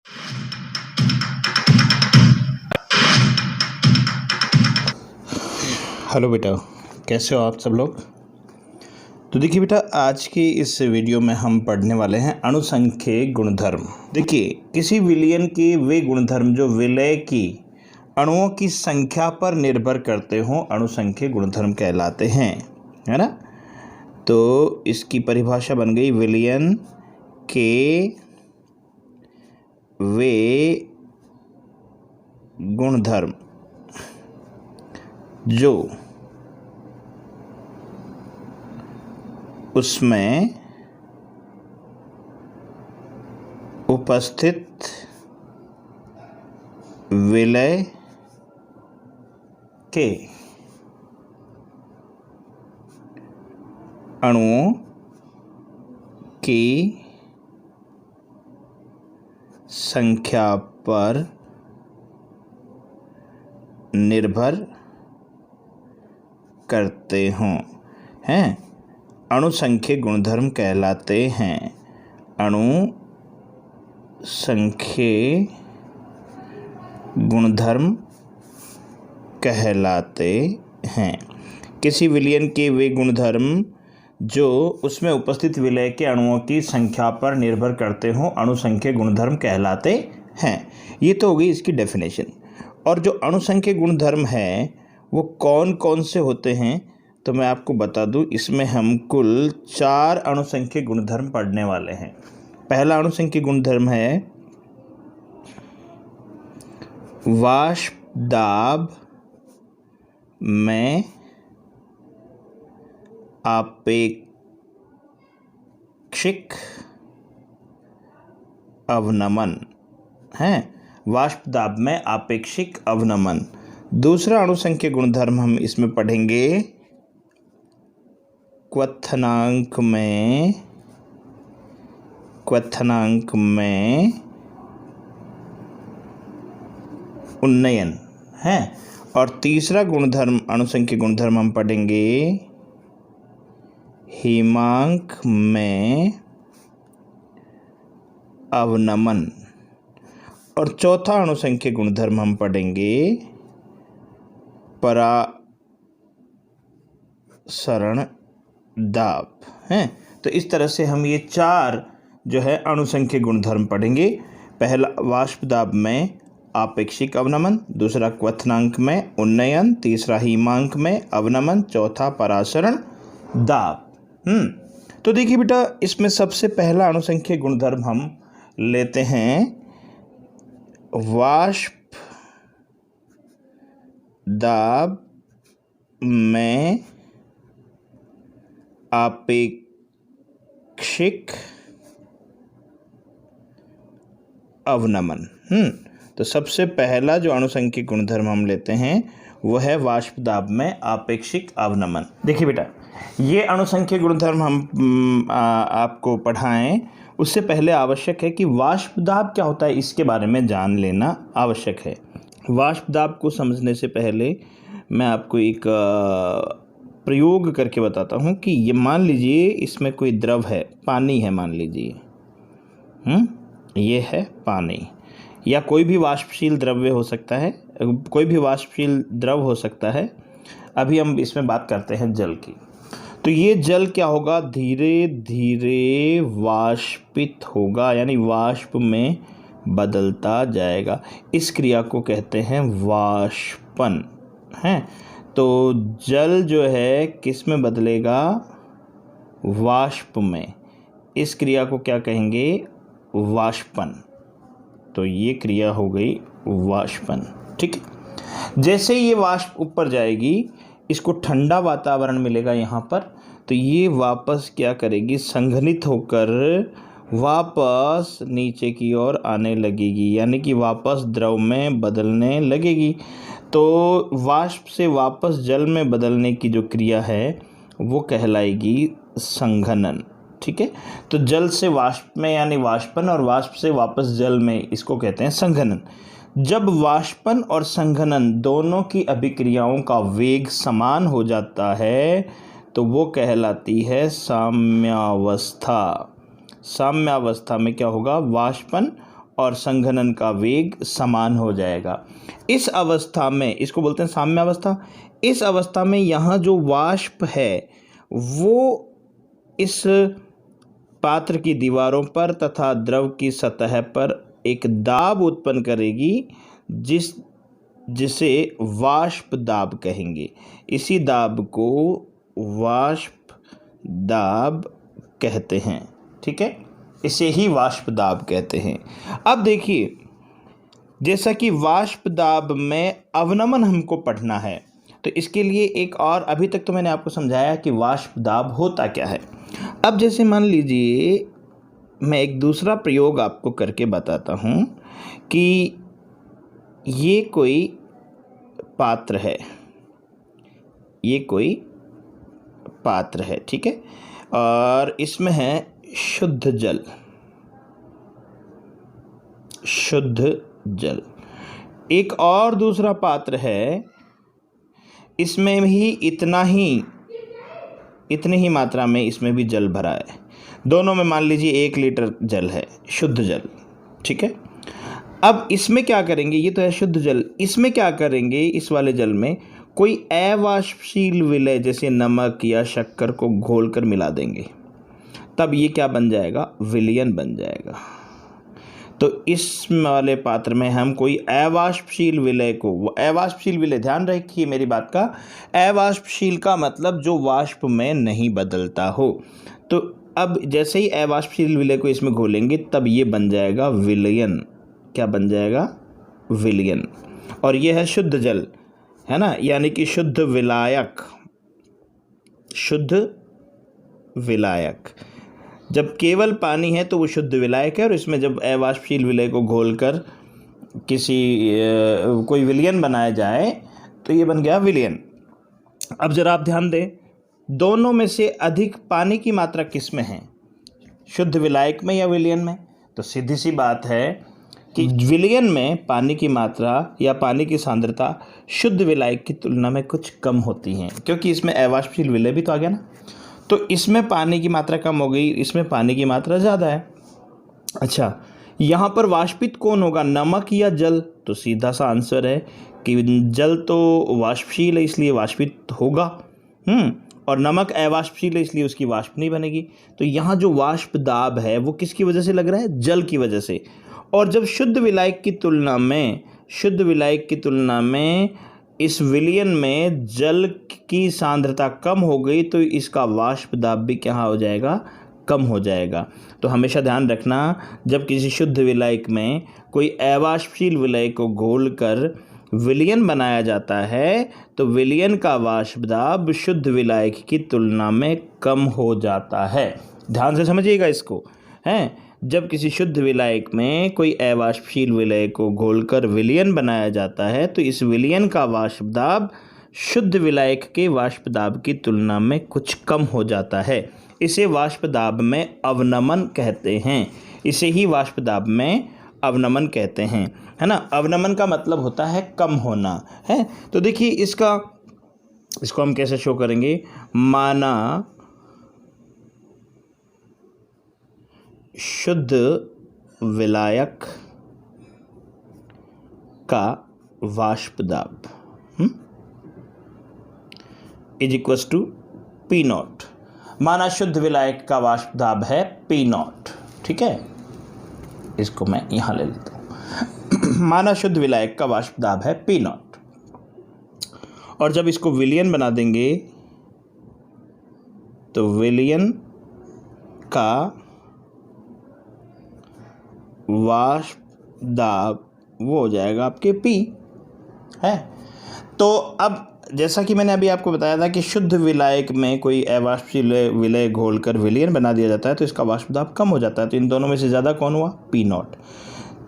Hello बेटा, कैसे हो आप सब लोग। तो देखिए बेटा, आज की इस वीडियो में हम पढ़ने वाले हैं अणुसंख्यिकी गुणधर्म। देखिए, किसी विलयन के वे गुणधर्म जो विलय की अणुओं की संख्या पर निर्भर करते हों अणुसंख्यिकी गुणधर्म कहलाते हैं, है ना। तो इसकी परिभाषा बन गई, विलयन के वे गुणधर्म जो उसमें उपस्थित विलय के अणुओं की संख्या पर निर्भर करते हों हैं अणुसंख्यिकी गुणधर्म कहलाते हैं। अणुसंख्यिकी गुणधर्म कहलाते हैं। किसी विलयन के वे गुणधर्म जो उसमें उपस्थित विलय के अणुओं की संख्या पर निर्भर करते हों अणुसंख्यिकी गुणधर्म कहलाते हैं। ये तो हो गई इसकी डेफिनेशन। और जो अणुसंख्यिकी गुणधर्म है वो कौन कौन से होते हैं, तो मैं आपको बता दूं, इसमें हम कुल 4 अणुसंख्यिकी गुणधर्म पढ़ने वाले हैं। पहला अणुसंख्यिकी गुणधर्म है वाष्प दाब में आपेक्षिक अवनमन है। वाष्प दाब में आपेक्षिक अवनमन। दूसरा अणुसंख्यिकी गुणधर्म हम इसमें पढ़ेंगे क्वथनांक में उन्नयन है। और तीसरा गुणधर्म अणुसंख्यिकी गुणधर्म हम पढ़ेंगे हिमांक में अवनमन। और चौथा अणुसंख्यिकी गुणधर्म हम पढ़ेंगे परासरण दाब हैं। तो इस तरह से हम ये 4 जो है अणुसंख्यिकी गुणधर्म पढ़ेंगे। पहला वाष्प दाब में आपेक्षिक अवनमन, दूसरा क्वथनांक में उन्नयन, तीसरा हिमांक में अवनमन, चौथा परासरण दाब। तो देखिए बेटा, इसमें सबसे पहला अणुसंख्यिकी गुणधर्म हम लेते हैं वाष्प दाब में आपेक्षिक अवनमन। तो सबसे पहला जो अणुसंख्यिकी गुणधर्म हम लेते हैं वो है वाष्प दाब में आपेक्षिक अवनमन। देखिए बेटा, ये अणुसंख्यिकी गुणधर्म हम आपको पढ़ाएं उससे पहले आवश्यक है कि वाष्प दाब क्या होता है इसके बारे में जान लेना आवश्यक है। वाष्प दाब को समझने से पहले मैं आपको एक प्रयोग करके बताता हूँ कि ये मान लीजिए इसमें कोई द्रव है, पानी है मान लीजिए, ये है पानी, या कोई भी वाष्पशील द्रव्य हो सकता है, कोई भी वाष्पशील द्रव हो सकता है। अभी हम इसमें बात करते हैं जल की। तो ये जल क्या होगा, धीरे धीरे वाष्पित होगा, यानी वाष्प में बदलता जाएगा। इस क्रिया को कहते हैं वाष्पन है। तो जल जो है किस में बदलेगा, वाष्प में। इस क्रिया को क्या कहेंगे, वाष्पन। तो ये क्रिया हो गई वाष्पन, ठीक है। जैसे ये वाष्प ऊपर जाएगी, इसको ठंडा वातावरण मिलेगा यहाँ पर, तो ये वापस क्या करेगी, संघनित होकर वापस नीचे की ओर आने लगेगी, यानी कि वापस द्रव में बदलने लगेगी। तो वाष्प से वापस जल में बदलने की जो क्रिया है वो कहलाएगी संघनन, ठीक है। तो जल से वाष्प में यानी वाष्पन, और वाष्प से वापस जल में, इसको कहते हैं संघनन। जब वाष्पन और संघनन दोनों की अभिक्रियाओं का वेग समान हो जाता है तो वो कहलाती है साम्यावस्था। साम्यावस्था में क्या होगा, वाष्पन और संघनन का वेग समान हो जाएगा। इस अवस्था में, इसको बोलते हैं साम्य अवस्था। इस अवस्था में यहाँ जो वाष्प है वो इस पात्र की दीवारों पर तथा द्रव की सतह पर एक दाब उत्पन्न करेगी जिसे वाष्प दाब कहेंगे। इसी दाब को वाष्प दाब कहते हैं। ठीक है, इसे ही वाष्प दाब कहते हैं। अब देखिए, जैसा कि वाष्प दाब में अवनमन हमको पढ़ना है, तो इसके लिए एक और, अभी तक तो मैंने आपको समझाया कि वाष्प दाब होता क्या है। अब जैसे मान लीजिए मैं एक दूसरा प्रयोग आपको करके बताता हूँ कि ये कोई पात्र है, ये कोई पात्र है, ठीक है, और इसमें है शुद्ध जल, शुद्ध जल। एक और दूसरा पात्र है, इसमें भी इतनी ही मात्रा में इसमें भी जल भरा है। दोनों में मान लीजिए 1 लीटर जल है, शुद्ध जल। ठीक है, अब इसमें क्या करेंगे, ये तो है शुद्ध जल, इसमें क्या करेंगे, इस वाले जल में कोई अवाष्पशील विलय जैसे नमक या शक्कर को घोलकर मिला देंगे, तब ये क्या बन जाएगा, विलयन बन जाएगा। तो इस वाले पात्र में हम कोई अवाष्पशील विलय को, अवाष्पशील विलय, ध्यान रखिए मेरी बात का, अवाष्पशील का मतलब जो वाष्प में नहीं बदलता हो। तो अब जैसे ही अवाष्पशील विलय को इसमें घोलेंगे तब ये बन जाएगा विलयन। क्या बन जाएगा, विलयन। और ये है शुद्ध जल, है ना, यानी कि शुद्ध विलायक, शुद्ध विलायक। जब केवल पानी है तो वो शुद्ध विलायक है, और इसमें जब अवाष्पशील विलय को घोलकर कोई विलयन बनाया जाए तो ये बन गया विलयन। अब जरा आप ध्यान दें, दोनों में से अधिक पानी की मात्रा किस में है, शुद्ध विलायक में या विलयन में? तो सीधी सी बात है कि विलयन में पानी की मात्रा या पानी की सांद्रता शुद्ध विलायक की तुलना में कुछ कम होती हैं, क्योंकि इसमें अवाष्पशील विलय भी तो आ गया ना। तो इसमें पानी की मात्रा कम हो गई, इसमें पानी की मात्रा ज़्यादा है। अच्छा, यहाँ पर वाष्पित कौन होगा, नमक या जल? तो सीधा सा आंसर है कि जल तो वाष्पशील है इसलिए वाष्पित होगा, और नमक अवाष्पशील है इसलिए उसकी वाष्प नहीं बनेगी। तो यहाँ जो वाष्प दाब है वो किसकी वजह से लग रहा है, जल की वजह से। और जब शुद्ध विलायक की तुलना में इस विलयन में जल की सांद्रता कम हो गई तो इसका वाष्प दाब भी क्या हो जाएगा, कम हो जाएगा। तो हमेशा ध्यान रखना, जब किसी शुद्ध विलायक में कोई अवाष्पशील विलय को घोलकर विलयन बनाया जाता है तो विलयन का वाष्प दाब शुद्ध विलायक की तुलना में कम हो जाता है। ध्यान से समझिएगा इसको, हैं। जब किसी शुद्ध विलायक में कोई अवाष्पशील विलय को घोलकर विलयन बनाया जाता है तो इस विलयन का वाष्प दाब शुद्ध विलायक के वाष्प दाब की तुलना में कुछ कम हो जाता है। इसे वाष्प दाब में अवनमन कहते हैं, इसे ही वाष्प दाब में अवनमन कहते हैं, है ना। अवनमन का मतलब होता है कम होना, है। तो देखिए इसको हम कैसे शो करेंगे, माना शुद्ध विलायक का वाष्प दाब is equal to P naught. माना शुद्ध विलायक का वाष्प दाब है पी नॉट, ठीक है, इसको मैं यहाँ ले लेता हूँ। माना शुद्ध विलायक का वाष्प दाब है पी नॉट, और जब इसको विलयन बना देंगे तो विलयन का वाष्प दाब वो हो जाएगा आपके P, है। तो अब जैसा कि मैंने अभी आपको बताया था कि शुद्ध विलायक में कोई अवाष्पशील विलय घोलकर विलयन बना दिया जाता है तो इसका वाष्प दाब कम हो जाता है। तो इन दोनों में से ज़्यादा कौन हुआ, P नॉट।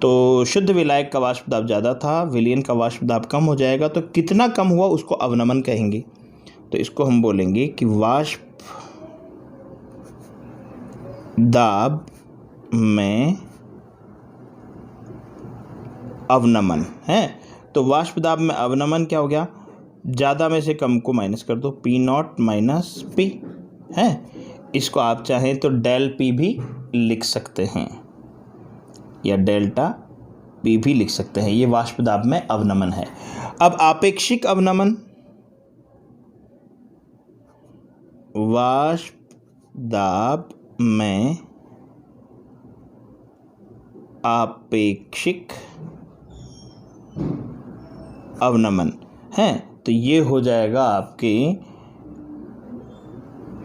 तो शुद्ध विलायक का वाष्प दाब ज़्यादा था, विलयन का वाष्प दाब कम हो जाएगा। तो कितना कम हुआ उसको अवनमन कहेंगे। तो इसको हम बोलेंगे कि वाष्प दाब में अवनमन, है। तो वाष्प दाब में अवनमन क्या हो गया, ज़्यादा में से कम को माइनस कर दो, P नॉट माइनस P, है। इसको आप चाहें तो डेल P भी लिख सकते हैं, या डेल्टा पी भी लिख सकते हैं। ये वाष्प दाब में अवनमन है। अब आपेक्षिक अवनमन, वाष्प दाब में आपेक्षिक अवनमन है, तो ये हो जाएगा आपके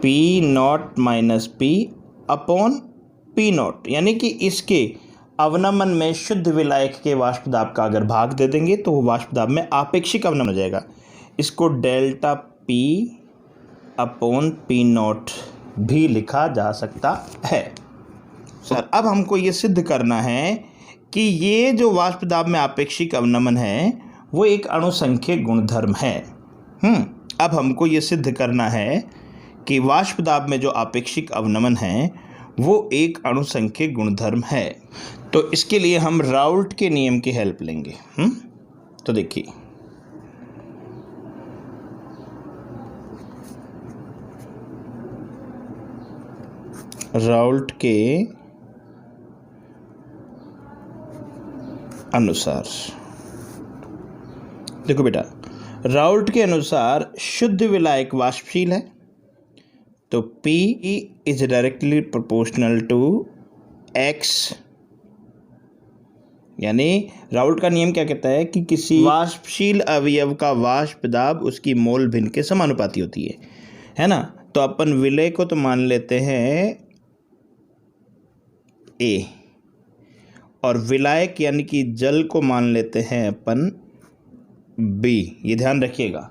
P not minus P upon P not, यानी कि इसके अवनमन में शुद्ध विलायक के वाष्प दाब का अगर भाग दे देंगे तो वो वाष्प दाब में आपेक्षिक अवनमन हो जाएगा। इसको delta P upon P not भी लिखा जा सकता है। सर अब हमको ये सिद्ध करना है कि ये जो वाष्प दाब में आपेक्षिक अवनमन है वो एक अणुसंख्यक गुणधर्म है। अब हमको ये सिद्ध करना है कि वाष्प दाब में जो आपेक्षिक अवनमन है वो एक अणुसंख्यक गुणधर्म है। तो इसके लिए हम राउल्ट के नियम की हेल्प लेंगे। तो देखिए, राउल्ट के अनुसार, देखो बेटा, राउल्ट के अनुसार शुद्ध विलायक वाष्पशील है, तो P is directly proportional to X, यानी राउल्ट का नियम क्या कहता है कि किसी वाष्पशील अवयव का वाष्प दाब उसकी मोल भिन्न के समानुपाती होती है ना। तो अपन विलय को तो मान लेते हैं A, और विलायक यानी कि जल को मान लेते हैं अपन B। ये ध्यान रखिएगा,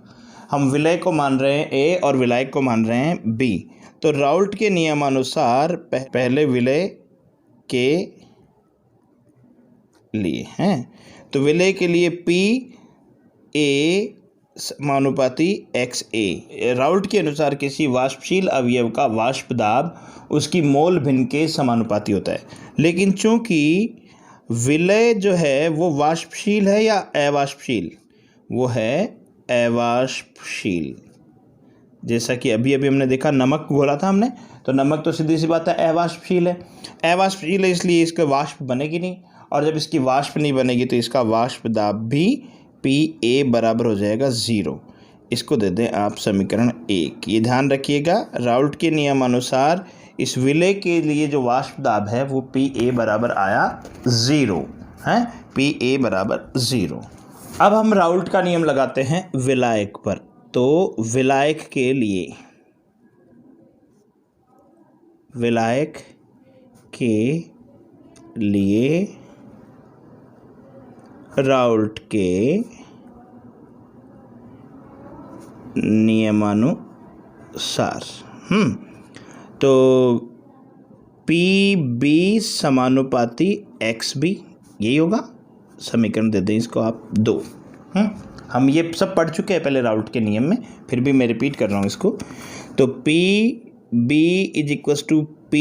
हम विलय को मान रहे हैं A और विलायक को मान रहे हैं B। तो राउल्ट के नियमानुसार पहले विलय के लिए हैं, तो विलय के लिए P A समानुपाती XA। राउल्ट के अनुसार किसी वाष्पशील अवयव का वाष्प दाब उसकी मोल भिन्न के समानुपाती होता है, लेकिन चूंकि विलय जो है वो वाष्पशील है या अवाष्पशील, वो है अवाष्पशील। जैसा कि अभी हमने देखा, नमक घोला था हमने, तो नमक तो सीधी सी बात है अवाष्पशील है। अवाष्पशील है इसलिए इसका वाष्प बनेगी नहीं, और जब इसकी वाष्प नहीं बनेगी तो इसका वाष्प दाब भी PA बराबर हो जाएगा 0। इसको दे दें आप समीकरण 1। ये ध्यान रखिएगा, राउल्ट के नियमानुसार इस विलय के लिए जो वाष्प दाब है वो PA बराबर आया 0 है, PA बराबर 0। अब हम राउल्ट का नियम लगाते हैं विलायक पर। तो विलायक के लिए, विलायक के लिए राउल्ट के नियमानुसार तो PB समानुपाती XB, यही होगा। समीकरण दे दें इसको आप 2। हम ये सब पढ़ चुके हैं पहले राउल्ट के नियम में, फिर भी मैं रिपीट कर रहा हूँ इसको। तो PB is equal to P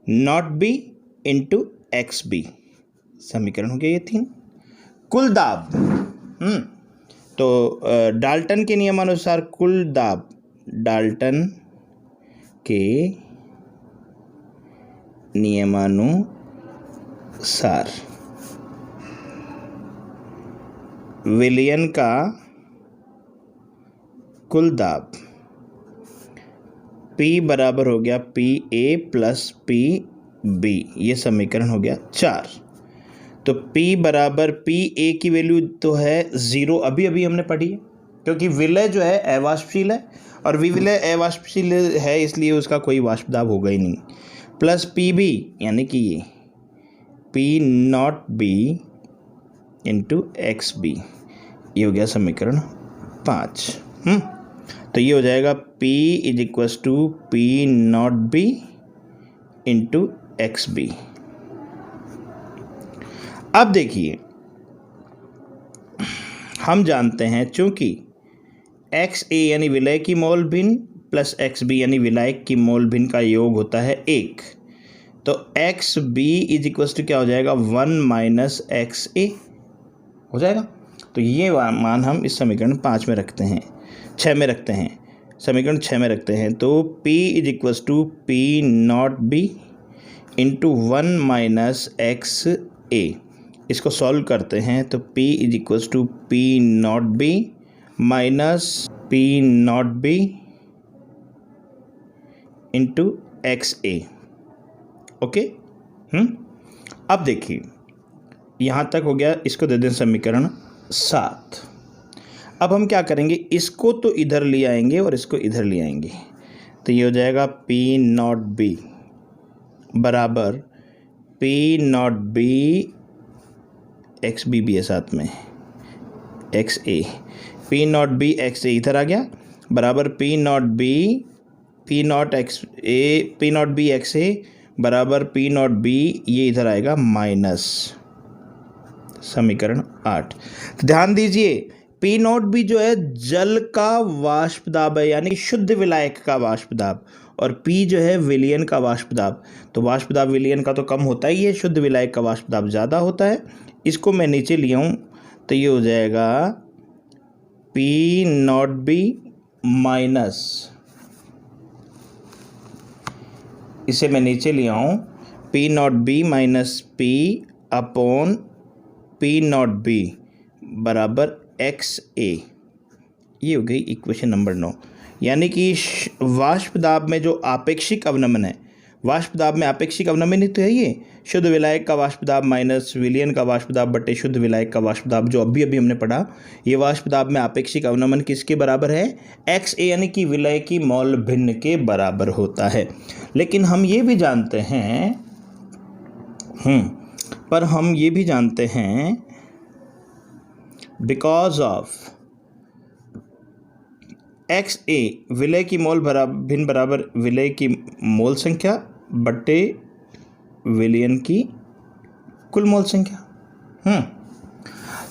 not B into XB, समीकरण हो गया ये 3। कुल दाब, तो डाल्टन के नियमानुसार कुल दाब, डाल्टन के नियमानुसार विलयन का कुल दाब P बराबर हो गया PA प्लस PB, ये समीकरण हो गया 4। तो P बराबर PA की वैल्यू तो है 0, अभी हमने पढ़ी है, क्योंकि विलय जो है अवाष्पशील है और विलय अवाष्पशील है इसलिए उसका कोई वाष्प दाब होगा ही नहीं, प्लस PB यानी कि ये P not B into XB, ये हो गया समीकरण 5। तो ये हो जाएगा P is equals to P not B into XB। अब देखिए, हम जानते हैं चूंकि XA यानी विलय की मोल भिन्न प्लस XB यानी विलायक की मोल भिन्न का योग होता है 1, तो XB इज इक्वल्स टू क्या हो जाएगा 1 माइनस XA हो जाएगा। तो ये मान हम इस समीकरण 5 में रखते हैं, 6 में रखते हैं, समीकरण 6 में रखते हैं। तो P is equals to P not B into 1 minus X A. इसको सॉल्व करते हैं तो P is equals to P not B minus P not B into X A. Okay. अब देखिए यहाँ तक हो गया, इसको दे दें समीकरण 7। अब हम क्या करेंगे, इसको तो इधर ले आएंगे और इसको इधर ले आएंगे, तो ये हो जाएगा P नॉट बी बराबर P not B X B भी है साथ में X A. P not B X A इधर आ गया बराबर P not B P not B X A बराबर P नॉट बी, ये इधर आएगा माइनस समीकरण 8। तो ध्यान दीजिए P नॉट बी जो है जल का वाष्प दाब है, यानी शुद्ध विलायक का वाष्प दाब, और P जो है विलयन का वाष्प दाब। तो वाष्प दाब विलयन का तो कम होता ही है, शुद्ध विलायक का वाष्प दाब ज़्यादा होता है। इसको मैं नीचे लिया हूँ तो ये हो जाएगा P नॉट बी माइनस, इसे मैं नीचे लिया हूँ P not B minus P upon P not B बराबर एक्स ए। ये हो गई इक्वेशन नंबर 9। यानी कि वाष्प दाब में जो आपेक्षिक अवनमन है, वाष्प दाब में आपेक्षिक अवनमन ही तो है ये, शुद्ध विलायक का वाष्प दाब माइनस विलयन का वाष्प दाब बटे शुद्ध विलायक का वाष्प दाब, जो अभी हमने पढ़ा। ये वाष्प दाब में आपेक्षिक अवनमन किसके बराबर है, एक्स ए, यानी कि विलय की मॉल भिन्न के बराबर होता है। लेकिन हम ये भी जानते हैं बिकॉज ऑफ एक्स ए विलय की मोल भिन्न बराबर विलय की मोल संख्या बटे विलयन की कुल मोल संख्या।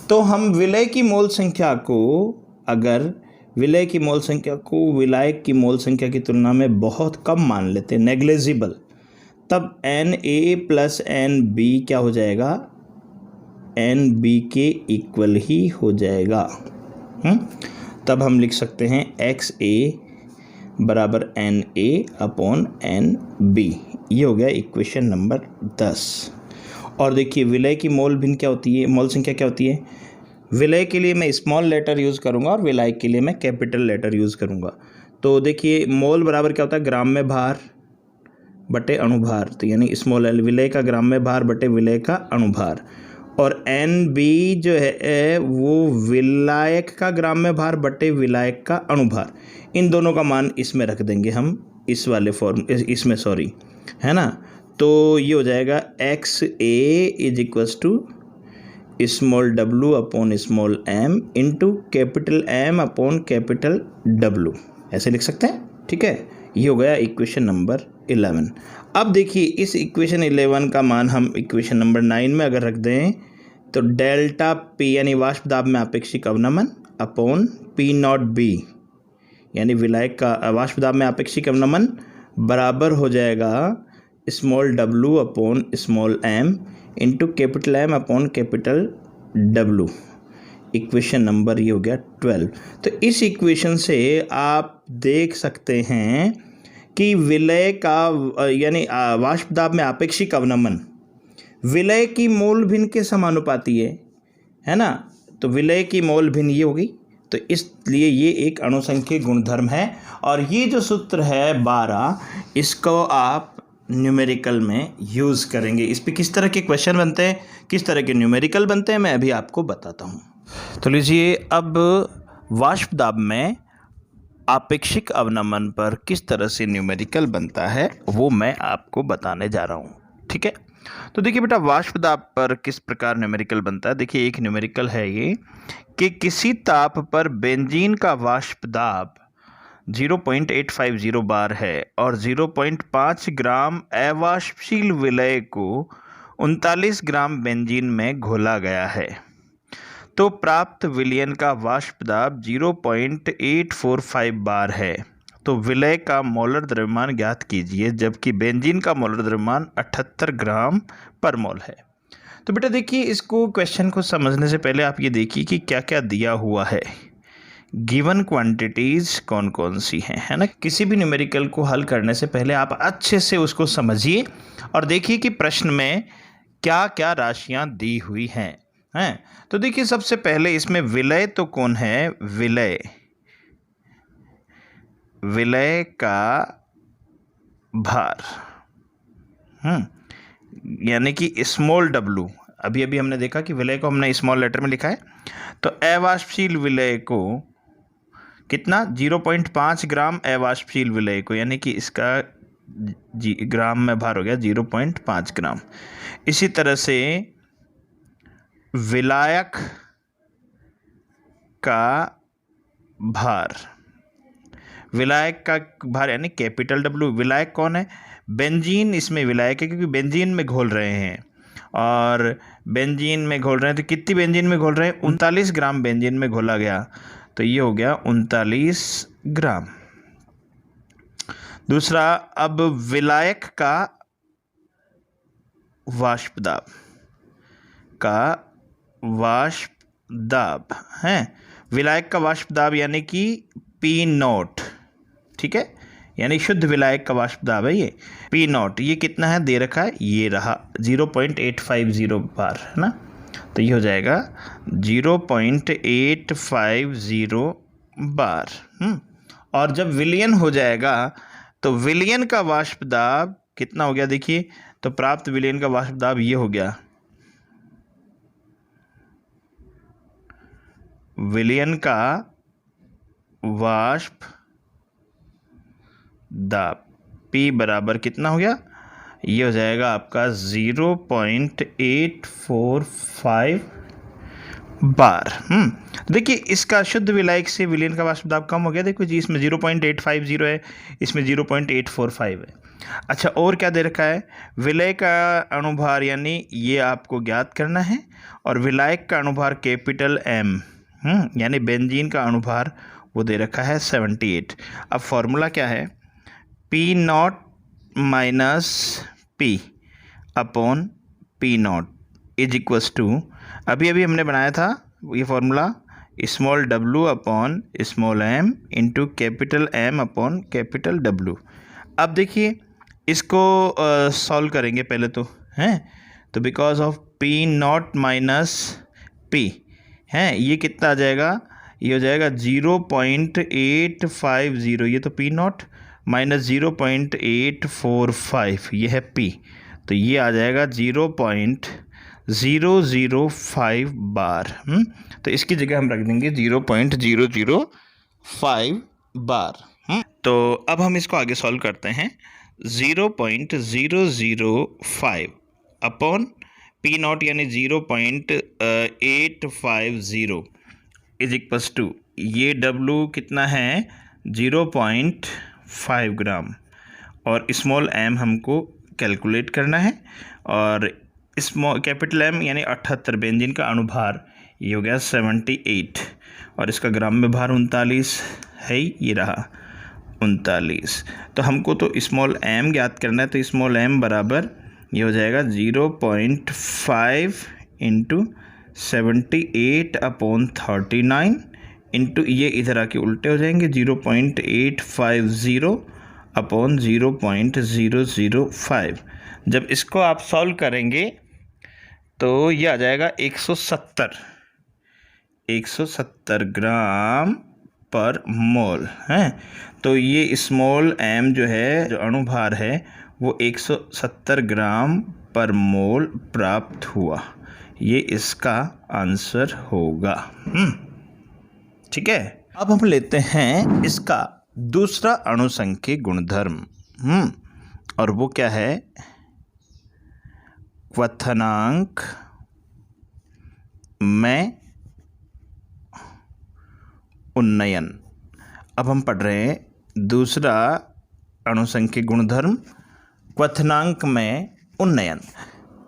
तो हम विलय की मोल संख्या को, अगर विलय की मोल संख्या को विलायक की मोल संख्या की तुलना में बहुत कम मान लेते हैं, नेग्लिजिबल, तब Na प्लस Nb क्या हो जाएगा, Nb के इक्वल ही हो जाएगा। तब हम लिख सकते हैं XA बराबर Na अपॉन Nb। ये हो गया इक्वेशन नंबर 10। और देखिए विलय की मोल भिन्न क्या होती है, मोल संख्या क्या होती है। विलय के लिए मैं स्मॉल लेटर यूज़ करूँगा और विलायक के लिए मैं कैपिटल लेटर यूज़ करूँगा। तो देखिए मोल बराबर क्या होता है, ग्राम में भार बटे अणुभार, तो यानी स्मॉल एल विलय का ग्राम में भार बटे विलय का अणुभार, और Nb जो है वो विलायक का ग्राम में भार बटे विलायक का अणुभार। इन दोनों का मान इसमें रख देंगे हम, इस वाले फॉर्म इसमें, सॉरी, है ना। तो ये हो जाएगा XA is equals to small w upon small m into capital M upon capital W, ऐसे लिख सकते हैं। ठीक है, ये हो गया इक्वेशन नंबर 11। अब देखिए इस इक्वेशन 11 का मान हम इक्वेशन नंबर 9 में अगर रख दें तो डेल्टा P यानी वाष्प दाब में आपेक्षिक अवनमन अपॉन P नॉट B यानी विलायक का वाष्प दाब में आपेक्षिक अवनमन बराबर हो जाएगा small w upon small m into capital M upon capital W। Equation number ये हो गया 12। तो इस इक्वेशन से आप देख सकते हैं कि विलय का यानी वाष्प दाब में आपेक्षिक अवनमन विलय की मोल भिन्न के समानुपाती है ना। तो विलय की मोल भिन्न ये होगी, तो इसलिए ये एक अणुसंख्यिकी गुणधर्म है। और ये जो सूत्र है 12, इसको आप न्यूमेरिकल में यूज़ करेंगे। इस पे किस तरह के क्वेश्चन बनते हैं, किस तरह के न्यूमेरिकल बनते हैं, मैं अभी आपको बताता हूँ। तो लीजिए अब वाष्प दाब में आपेक्षिक अवनमन पर किस तरह से न्यूमेरिकल बनता है वो मैं आपको बताने जा रहा हूँ। ठीक है, तो देखिए बेटा वाष्प दाब पर किस प्रकार न्यूमेरिकल बनता है। देखिए एक न्यूमेरिकल है ये कि किसी ताप पर बेंजीन का वाष्प दाब 0.850 बार है और 0.5 ग्राम अवाष्पशील विलय को 39 ग्राम बेंजीन में घोला गया है, तो प्राप्त विलयन का वाष्प दाब 0.845 बार है। तो विलय का मोलर द्रव्यमान ज्ञात कीजिए, जबकि बेंजीन का मोलर द्रव्यमान 78 ग्राम पर मोल है। तो बेटा देखिए इसको क्वेश्चन को समझने से पहले आप ये देखिए कि क्या क्या दिया हुआ है। गिवन क्वांटिटीज कौन कौन सी हैं, है ना। किसी भी न्यूमेरिकल को हल करने से पहले आप अच्छे से उसको समझिए और देखिए कि प्रश्न में क्या क्या राशियां दी हुई हैं। तो देखिए सबसे पहले इसमें विलय तो कौन है, विलय का भार, यानी कि स्मॉल w। अभी अभी हमने देखा कि विलय को हमने स्मॉल लेटर में लिखा है, तो अवाष्पशील विलय को कितना 0.5 ग्राम अवाष्पशील विलय को, यानी कि इसका ग्राम में भार हो गया 0.5 ग्राम। इसी तरह से विलायक का भार, विलायक का भार यानी कैपिटल W। विलायक कौन है, बेंजीन इसमें विलायक है, क्योंकि बेंजीन में घोल रहे हैं और बेंजीन में घोल रहे हैं तो कितनी बेंजीन में घोल रहे हैं, 39 ग्राम बेंजीन में घोला गया, तो ये हो गया 39 ग्राम। दूसरा, अब विलायक का वाष्प दाब है, विलायक का वाष्प दाब यानी कि P0, ठीक है, यानी शुद्ध विलायक का वाष्प दाब है ये P0। ये कितना है दे रखा है, ये रहा 0.850 बार, है ना। तो ये हो जाएगा 0.850 बार। और जब विलयन हो जाएगा तो विलयन का वाष्प दाब कितना हो गया, देखिए तो प्राप्त विलयन का वाष्प दाब ये हो गया, विलयन का वाष्प दाब P बराबर कितना हो गया, ये हो जाएगा आपका 0.845 बार। देखिए इसका शुद्ध विलायक से विलयन का वाष्प दाब कम हो गया, देखो जी इसमें 0.850 है, इसमें 0.845 है। अच्छा, और क्या दे रखा है, विलय का अणुभार यानी ये आपको ज्ञात करना है, और विलायक का अणुभार कैपिटल M, यानी बेंजीन का अणुभार वो दे रखा है 78। अब फॉर्मूला क्या है, P0 minus P upon P0 is equals to, अभी अभी हमने बनाया था ये formula, small w upon small m into capital M upon capital W। अब देखिए इसको सॉल्व करेंगे पहले तो, हैं तो because of P0 minus P हैं, ये कितना आ जाएगा, ये हो जाएगा 0.850, ये तो P0 माइनस 0.845, ये है P, तो ये आ जाएगा 0.005 बार। तो इसकी जगह हम रख देंगे 0.005 बार। तो अब हम इसको आगे सॉल्व करते हैं, 0.005 अपॉन P0 यानी 0.850 इज इक्वल्स टू, ये W कितना है 0.5 ग्राम, और स्मॉल m हमको कैलकुलेट करना है, और स्मॉल कैपिटल M यानी 78 बेंजीन का अणुभार ये हो गया 78, और इसका ग्राम में भार 39 है, ये रहा 39। तो हमको तो स्मॉल m ज्ञात करना है, तो स्मॉल m बराबर ये हो जाएगा 0.5 इंटू 78 अपॉन 39 इंटू, ये इधर आके उल्टे हो जाएंगे 0.850 अपॉन 0.005। जब इसको आप सॉल्व करेंगे तो ये आ जाएगा 170 ग्राम पर मोल है। तो ये स्मॉल m जो है, जो अणुभार है, वो 170 ग्राम पर मोल प्राप्त हुआ, ये इसका आंसर होगा। ठीक है, अब हम लेते हैं इसका दूसरा अणुसंख्यिक गुणधर्म, और वो क्या है, क्वथनांक में उन्नयन। अब हम पढ़ रहे हैं दूसरा अणुसंख्यिक गुणधर्म, क्वथनांक में उन्नयन।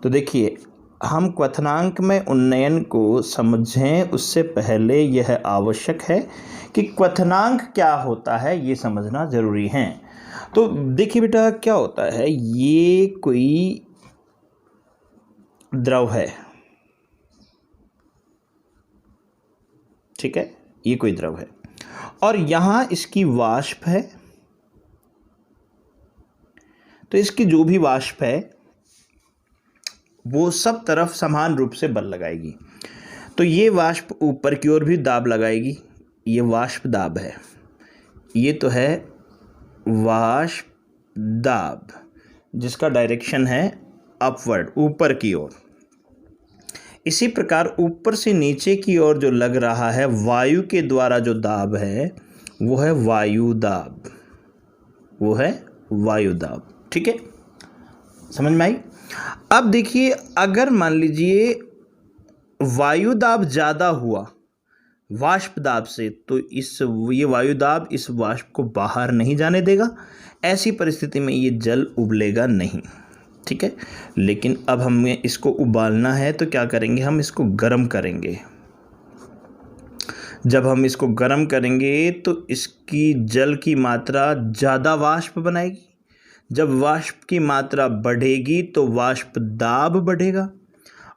तो देखिए हम क्वथनांक में उन्नयन को समझें उससे पहले यह आवश्यक है कि क्वथनांक क्या होता है ये समझना ज़रूरी है। तो देखिए बेटा क्या होता है, ये कोई द्रव है, ठीक है, ये कोई द्रव है, और यहाँ इसकी वाष्प है, तो इसकी जो भी वाष्प है वो सब तरफ समान रूप से बल लगाएगी। तो ये वाष्प ऊपर की ओर भी दाब लगाएगी, ये वाष्प दाब है, ये तो है वाष्प दाब जिसका डायरेक्शन है अपवर्ड, ऊपर की ओर। इसी प्रकार ऊपर से नीचे की ओर जो लग रहा है वायु के द्वारा जो दाब है वो है वायु दाब, वो है वायु दाब। ठीक है, समझ में आई? अब देखिए, अगर मान लीजिए वायु दाब ज़्यादा हुआ वाष्प दाब से, तो ये वायु दाब इस वाष्प को बाहर नहीं जाने देगा। ऐसी परिस्थिति में ये जल उबलेगा नहीं। ठीक है, लेकिन अब हमें इसको उबालना है तो क्या करेंगे, हम इसको गर्म करेंगे। जब हम इसको गर्म करेंगे तो इसकी जल की मात्रा ज़्यादा वाष्प बनाएगी। जब वाष्प की मात्रा बढ़ेगी तो वाष्प दाब बढ़ेगा,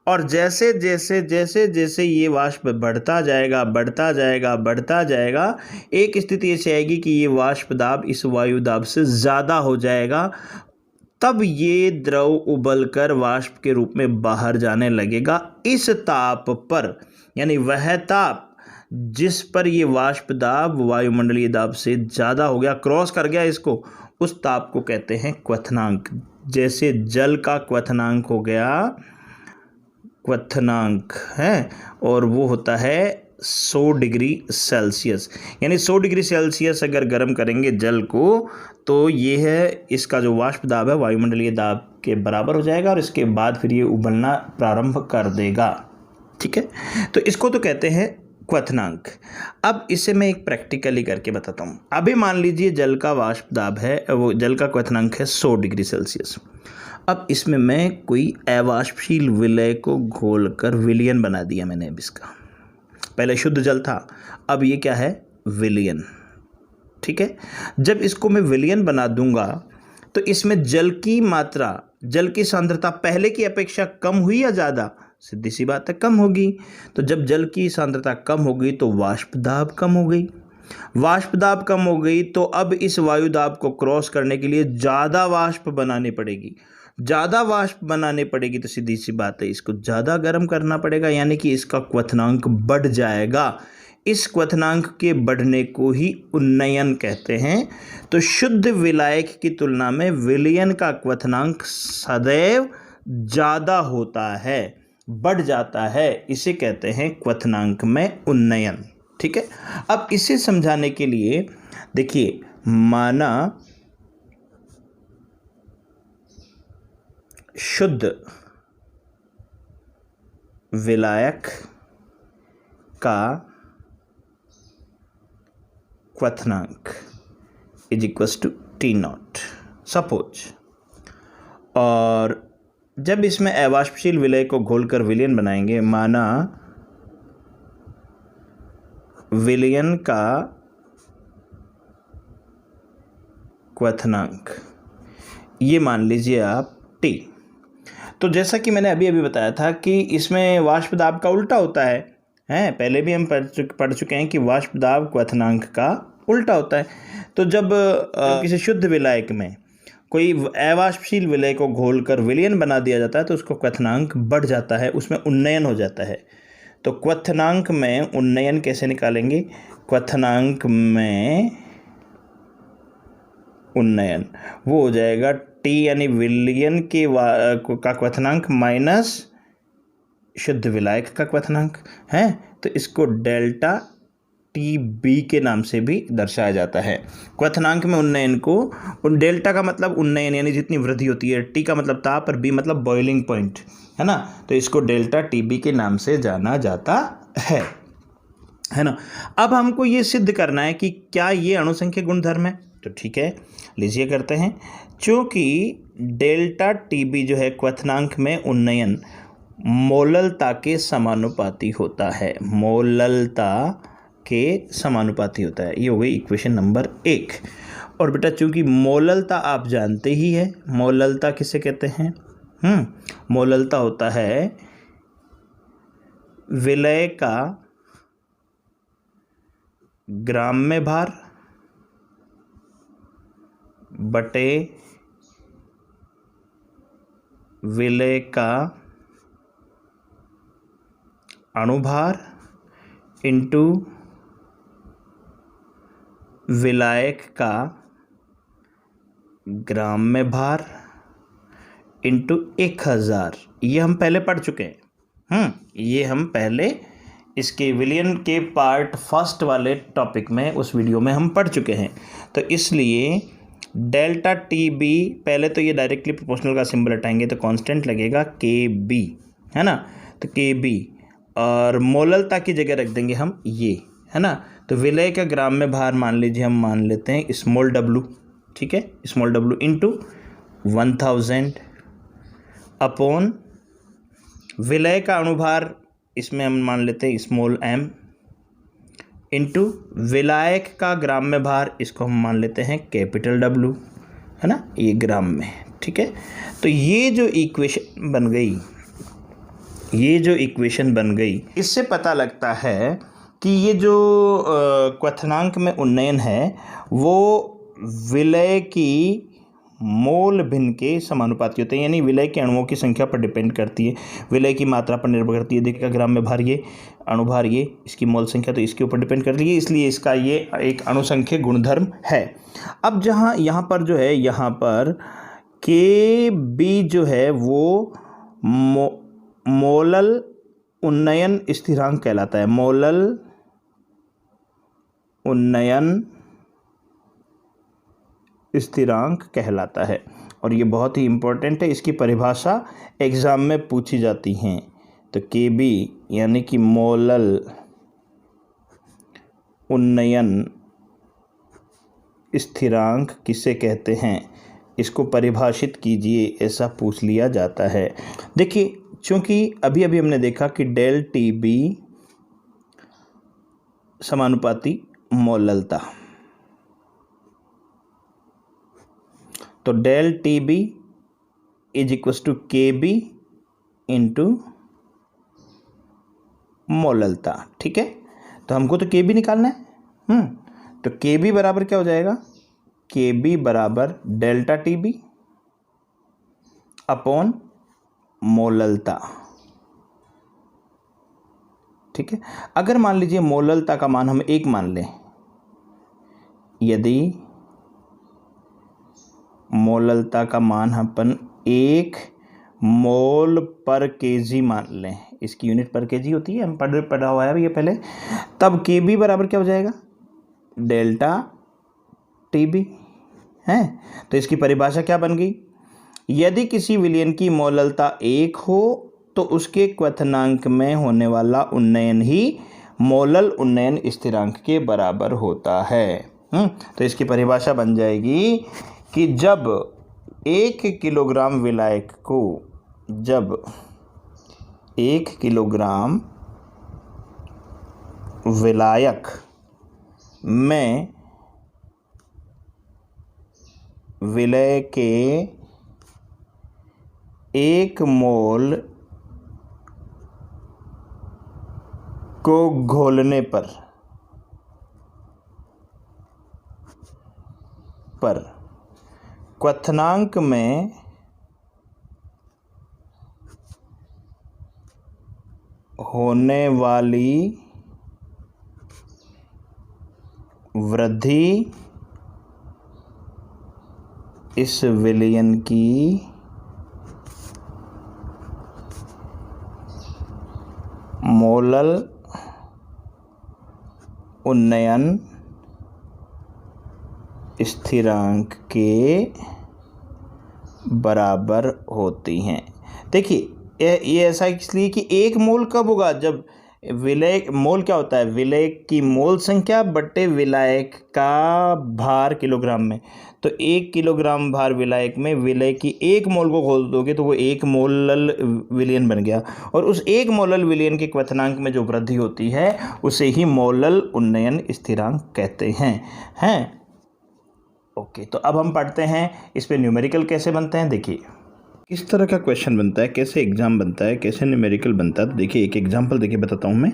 और जैसे जैसे जैसे जैसे ये वाष्प बढ़ता जाएगा बढ़ता जाएगा बढ़ता जाएगा, एक स्थिति ऐसी आएगी कि ये वाष्प दाब इस वायु दाब से ज़्यादा हो जाएगा। तब ये द्रव उबलकर वाष्प के रूप में बाहर जाने लगेगा। इस ताप पर, यानी वह ताप जिस पर ये वाष्प दाब वायुमंडलीय दाब से ज़्यादा हो गया, क्रॉस कर गया इसको, उस ताप को कहते हैं क्वथनांक। जैसे जल का क्वथनांक हो गया, क्वथनांक है, और वो होता है 100 डिग्री सेल्सियस। यानी 100 डिग्री सेल्सियस अगर गर्म करेंगे जल को, तो ये है इसका जो वाष्प दाब है वायुमंडलीय दाब के बराबर हो जाएगा, और इसके बाद फिर ये उबलना प्रारंभ कर देगा। ठीक है, तो इसको तो कहते हैं क्वथनांक। अब इसे मैं एक प्रैक्टिकली करके बताता हूँ। अभी मान लीजिए जल का वाष्प दाब है, वो जल का क्वथनांक है 100 डिग्री सेल्सियस। अब इसमें मैं कोई अवाष्पशील विलय को घोलकर विलयन बना दिया मैंने। अब इसका पहले शुद्ध जल था, अब ये क्या है, विलयन। ठीक है, जब इसको मैं विलयन बना दूंगा तो इसमें जल की मात्रा, जल की सांद्रता पहले की अपेक्षा कम हुई या ज़्यादा? सीधी सी बात है, कम होगी। तो जब जल की सांद्रता कम हो गई तो वाष्प दाब कम हो गई। वाष्प दाब कम हो गई तो अब इस वायु दाब को क्रॉस करने के लिए ज़्यादा वाष्प बनानी पड़ेगी। ज़्यादा वाष्प बनानी पड़ेगी तो सीधी सी बात है, इसको ज़्यादा गर्म करना पड़ेगा, यानी कि इसका क्वथनांक बढ़ जाएगा। इस क्वथनांक के बढ़ने को ही उन्नयन कहते हैं। तो शुद्ध विलायक की तुलना में विलयन का क्वथनांक सदैव ज़्यादा होता है, बढ़ जाता है। इसे कहते हैं क्वथनांक में उन्नयन। ठीक है, अब इसे समझाने के लिए देखिए, माना शुद्ध विलायक का क्वथनांक is equals to T0 suppose, और जब इसमें अवाष्पशील विलय को घोलकर विलयन बनाएंगे, माना विलयन का क्वथनांक ये मान लीजिए आप T। तो जैसा कि मैंने अभी अभी बताया था कि इसमें वाष्प दाब का उल्टा होता है, पहले भी हम पढ़ चुके हैं कि वाष्प दाब क्वथनांक का उल्टा होता है। तो जब किसी शुद्ध विलायक में कोई अवाष्पशील विलय को घोलकर विलयन बना दिया जाता है तो उसको क्वथनांक बढ़ जाता है, उसमें उन्नयन हो जाता है। तो क्वथनांक में उन्नयन कैसे निकालेंगे? क्वथनांक में उन्नयन वो हो जाएगा T, यानी विलयन के का क्वथनांक माइनस शुद्ध विलायक का क्वथनांक है, तो इसको डेल्टा TB के नाम से भी दर्शाया जाता है। क्वथनांक में उन्नयन को, डेल्टा का मतलब उन्नयन यानी जितनी वृद्धि होती है, T का मतलब ताप और B मतलब बॉइलिंग पॉइंट, है ना, तो इसको डेल्टा TB के नाम से जाना जाता है ना। अब हमको ये सिद्ध करना है कि क्या ये अणुसंख्यक गुणधर्म है, तो ठीक है, लीजिए करते हैं। चूँकि डेल्टा TB जो है क्वथनांक में उन्नयन मोललता के समानुपाती होता है, मोललता के समानुपाती होता है। ये हो गई इक्वेशन नंबर 1। और बेटा चूंकि मोललता आप जानते ही है, मोललता किसे कहते हैं? मोललता होता है विलय का ग्राम में भार बटे विलेय का अणुभार इंटू विलायक का ग्राम में भार इंटू 1000। ये हम पहले पढ़ चुके हैं। ये हम पहले इसके विलियन के पार्ट फर्स्ट वाले टॉपिक में उस वीडियो में हम पढ़ चुके हैं। तो इसलिए डेल्टा टी बी, पहले तो ये डायरेक्टली प्रोपोर्शनल का सिंबल हटाएंगे तो कांस्टेंट लगेगा के बी, है ना। तो के बी और मोललता की जगह रख देंगे हम ये, है ना। तो विलय का ग्राम में भार मान लीजिए हम मान लेते हैं स्मॉल डब्लू, ठीक है, स्मॉल डब्लू इंटू 1000 अपॉन विलय का अणुभार इसमें हम मान लेते हैं स्मॉल एम इंटू विलायक का ग्राम में भार इसको हम मान लेते हैं कैपिटल डब्लू, है ना, ये ग्राम में, ठीक है। तो ये जो इक्वेशन बन गई, इससे पता लगता है कि ये जो क्वथनांक में उन्नयन है वो विलय की मोल भिन्न के समानुपाती होते हैं, यानी विलय के अणुओं की संख्या पर डिपेंड करती है, विलय की मात्रा पर निर्भर करती है। देखिएगा ग्राम में भार ये, अणुभार ये, इसकी मोल संख्या तो इसके ऊपर डिपेंड करती है, इसलिए इसका ये एक अणुसंख्यक गुणधर्म है। अब जहाँ यहाँ पर जो है, यहाँ पर के बी जो है वो मोलल उन्नयन स्थिरांक कहलाता है, मोलल उन्नयन स्थिरांक कहलाता है। और ये बहुत ही इम्पोर्टेंट है, इसकी परिभाषा एग्ज़ाम में पूछी जाती हैं। तो के बी यानी कि मोलल उन्नयन स्थिरांक किसे कहते हैं, इसको परिभाषित कीजिए, ऐसा पूछ लिया जाता है। देखिए, चूँकि अभी अभी हमने देखा कि डेल टी बी समानुपाती मोललता, तो del T B is equals to K B into मोललता, ठीक है। तो हमको तो के बी निकालना है। तो के बी बराबर क्या हो जाएगा, के बी बराबर डेल्टा टी बी अपॉन मोललता, ठीक है। अगर मान लीजिए मोललता का मान हम 1 मान लें, यदि मोललता का मान अपन 1 मोल पर केजी मान लें, इसकी यूनिट पर केजी होती है, हम पढ़ा हुआ है ये पहले, तब के बी बराबर क्या हो जाएगा, डेल्टा टी बी है। तो इसकी परिभाषा क्या बन गई, यदि किसी विलयन की मोललता 1 हो तो उसके क्वथनांक में होने वाला उन्नयन ही मोलल उन्नयन स्थिरांक के बराबर होता है। तो इसकी परिभाषा बन जाएगी कि जब 1 किलोग्राम विलायक को, जब 1 किलोग्राम विलायक में विलय के 1 मोल को घोलने पर क्वथनांक में होने वाली वृद्धि इस विलयन की मोलल उन्नयन स्थिरांक के बराबर होती हैं। देखिए ये ऐसा इसलिए कि 1 मोल कब होगा, जब विलय, मोल क्या होता है, विलय की मोल संख्या बटे विलायक का भार किलोग्राम में। तो 1 किलोग्राम भार विलायक में विलय की 1 मोल को घोल दोगे तो वो 1 मोलल विलयन बन गया, और उस 1 मोलल विलयन के क्वथनांक में जो वृद्धि होती है उसे ही मोलल उन्नयन स्थिरांक कहते हैं। ओके, तो अब हम पढ़ते हैं इस पे न्यूमेरिकल कैसे बनते हैं। देखिए किस तरह का क्वेश्चन बनता है, कैसे एग्जाम बनता है, कैसे न्यूमेरिकल बनता है। तो देखिए एक एग्जांपल देखिए बताता हूँ मैं।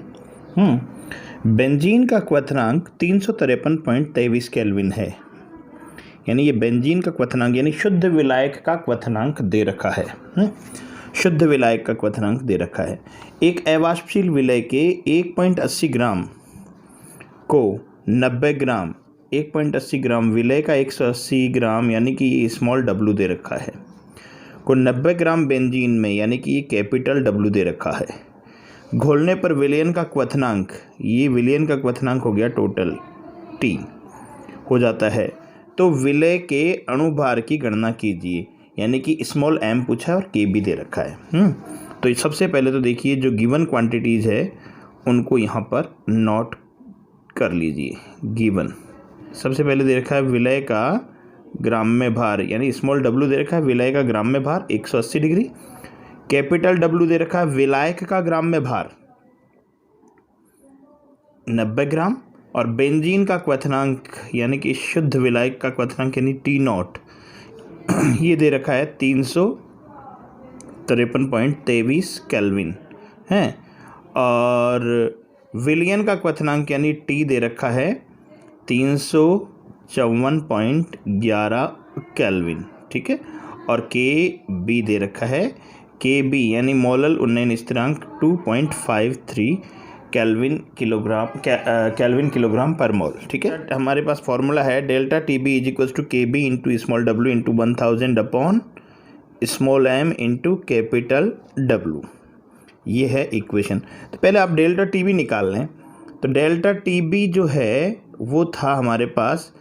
बेंजीन का क्वथनांक 353.23 केल्विन है। यानी ये बेंजीन का क्वथनांक यानी शुद्ध विलायक का क्वथनांक दे रखा है। शुद्ध विलायक का क्वथनांक दे रखा है। एक अवाष्पशील विलय के 1.80 ग्राम को 90 ग्राम, 1.80 ग्राम विलय का 180 ग्राम यानी कि ये स्मॉल डब्लू दे रखा है, को 90 ग्राम बेंजीन में यानी कि ये कैपिटल डब्लू दे रखा है। घोलने पर विलयन का क्वथनांक, ये विलयन का क्वथनांक हो गया टोटल टी हो जाता है। तो विलय के अणुभार की गणना कीजिए, यानी कि स्मॉल एम पूछा है और के भी दे रखा है। तो सबसे पहले तो देखिए जो गिवन क्वांटिटीज़ है उनको यहाँ पर नोट कर लीजिए। गिवन सबसे पहले दे रखा है विलय का ग्राम में भार, यानी स्मॉल डब्लू दे रखा है विलय का ग्राम में भार 180 डिग्री, कैपिटल डब्लू दे रखा है विलायक का ग्राम में भार 90 ग्राम, और बेंजीन का क्वथनांक यानी कि शुद्ध विलायक का क्वथनांक यानी टी नॉट ये दे रखा है 353.23 केल्विन है, और विलयन का क्वथनांक यानी टी दे रखा है 354.11 केल्विन, ठीक है। और के बी दे रखा है, के बी यानी मोलल उन्नयन स्थिरांक 2.53 केल्विन किलोग्राम पर मोल, ठीक है। हमारे पास फॉर्मूला है delta T B is equal to K B into small डब्ल्यू into 1000 upon small m into capital W, ये है इक्वेशन। तो पहले आप डेल्टा टी बी निकाल लें। तो डेल्टा टी बी जो है वो था हमारे पास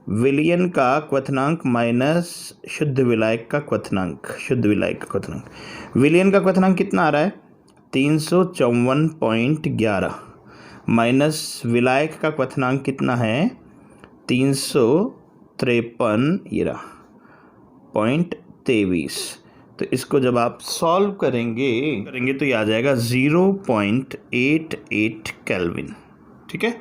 विलयन का क्वथनांक माइनस शुद्ध विलायक का क्वथनांक, शुद्ध विलायक का क्वथनांक। विलयन का क्वथनांक कितना आ रहा है 354.11 माइनस विलायक का क्वथनांक कितना है 353.23। तो इसको जब आप सॉल्व करेंगे तो ये आ जाएगा 0.88 केल्विन, ठीक है,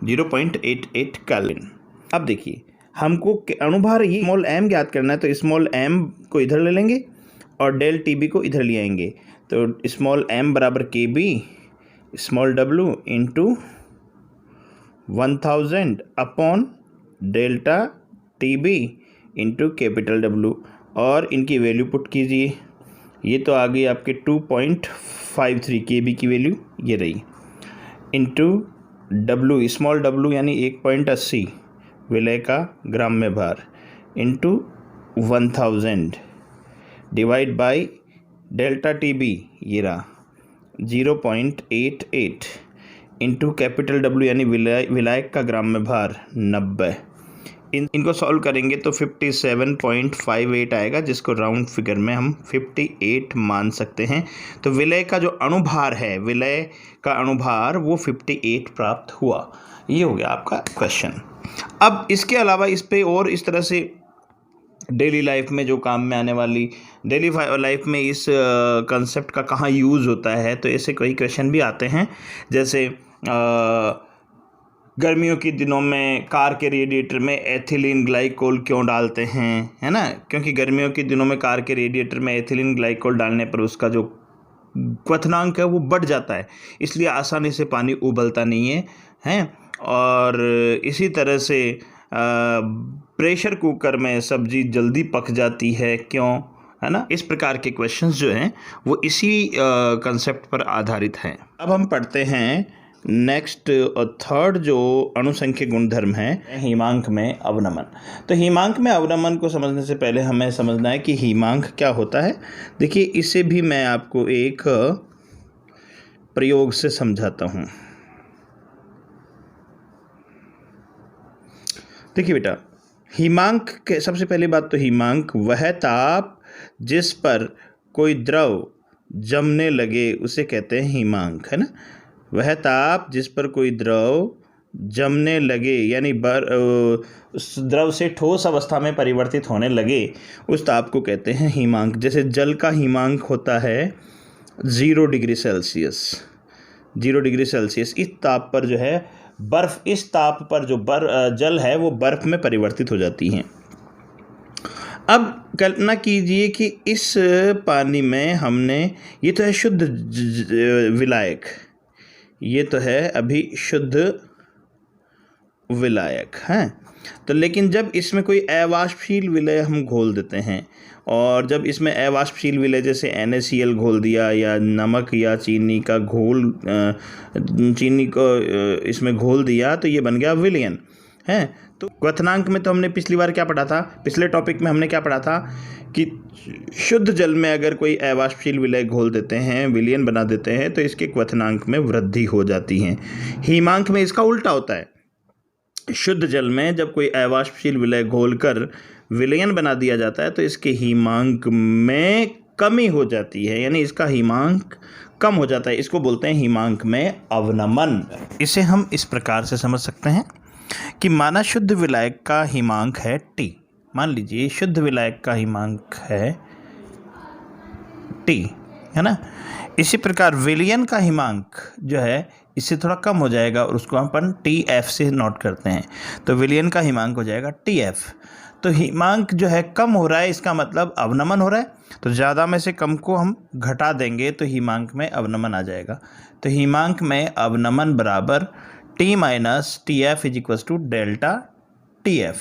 0.88 केल्विन। अब देखिए हमको अणुभार ये स्मॉल एम ज्ञात करना है, तो स्मॉल एम को इधर ले लेंगे और डेल टी बी को इधर ले आएंगे। तो स्मॉल एम बराबर के बी स्मॉल डब्लू into 1000 upon delta T B into capital W, और इनकी वैल्यू पुट कीजिए। ये तो आ गई आपके 2.53 के बी की वैल्यू ये रही, इंटू डब्लू स्मॉल डब्लू यानी 1.80 विलय का ग्राम में भार into 1000 divide by delta T B ये रहा 0.88 इंटू कैपिटल डब्ल्यू यानी विलायक का ग्राम में भार 90। इनको सॉल्व करेंगे तो 57.58 आएगा, जिसको राउंड फिगर में हम 58 मान सकते हैं। तो विलय का जो अणुभार है, विलय का अणुभार वो 58 प्राप्त हुआ। ये हो गया आपका क्वेश्चन। अब इसके अलावा इस पे और इस तरह से डेली लाइफ में जो काम में आने वाली डेली लाइफ में इस कंसेप्ट का कहाँ यूज़ होता है, तो ऐसे कई क्वेश्चन भी आते हैं। जैसे गर्मियों के दिनों में कार के रेडिएटर में एथिलीन ग्लाइकोल क्यों डालते हैं, है ना, क्योंकि गर्मियों के दिनों में कार के रेडिएटर में एथिलीन ग्लाइकोल डालने पर उसका जो क्वथनांक है वो बढ़ जाता है, इसलिए आसानी से पानी उबलता नहीं है। और इसी तरह से प्रेशर कुकर में सब्जी जल्दी पक जाती है क्यों, है ना। इस प्रकार के क्वेश्चंस जो हैं वो इसी कंसेप्ट पर आधारित हैं। अब हम पढ़ते हैं नेक्स्ट और थर्ड जो अणुसंख्य गुणधर्म है, हिमांक में अवनमन। तो हिमांक में अवनमन को समझने से पहले हमें समझना है कि हिमांक क्या होता है। देखिए इसे भी मैं आपको एक प्रयोग से समझाता हूँ। देखिए बेटा, हिमांक के सबसे पहली बात तो हिमांक वह ताप जिस पर कोई द्रव जमने लगे उसे कहते हैं हिमांक, है ना। वह ताप जिस पर कोई द्रव जमने लगे यानी उस द्रव से ठोस अवस्था में परिवर्तित होने लगे उस ताप को कहते हैं हिमांक। जैसे जल का हिमांक होता है 0 डिग्री सेल्सियस, 0 डिग्री सेल्सियस। इस ताप पर जो है बर्फ, इस ताप पर जो जल है वो बर्फ में परिवर्तित हो जाती हैं। अब कल्पना कीजिए कि इस पानी में हमने, ये तो है शुद्ध विलायक, ये तो है अभी शुद्ध विलायक हैं। तो लेकिन जब इसमें कोई अवाष्पशील विलय हम घोल देते हैं, और जब इसमें अवाष्पशील विलय जैसे NaCl घोल दिया या नमक या चीनी का घोल चीनी को इसमें घोल दिया, तो ये बन गया विलयन है। तो क्वथनांक में तो हमने पिछली बार क्या पढ़ा था, पिछले टॉपिक में हमने क्या पढ़ा था कि शुद्ध जल में अगर कोई अवाष्पशील विलय घोल देते हैं, विलयन बना देते हैं, तो इसके क्वथनांक में वृद्धि हो जाती है। हीमांक में इसका उल्टा होता है। शुद्ध जल में जब कोई अवाष्पशील विलय घोलकर विलयन बना दिया जाता है तो इसके हीमांक में कमी हो जाती है, यानी इसका हीमांक कम हो जाता है। इसको बोलते हैं हीमांक में अवनमन। इसे हम इस प्रकार से समझ सकते हैं कि माना शुद्ध विलायक का हीमांक है T। मान लीजिए शुद्ध विलायक का हीमांक है T, है ना। इसी प्रकार विलयन का हीमांक जो है इससे थोड़ा कम हो जाएगा और उसको अपन TF से नोट करते हैं। तो विलयन का हीमांक हो जाएगा TF। तो हीमांक जो है कम हो रहा है, इसका मतलब अवनमन हो रहा है। तो ज़्यादा में से कम को हम घटा देंगे तो हीमांक में अवनमन आ जाएगा। तो हीमांक में अवनमन बराबर T minus TF is equal to delta TF।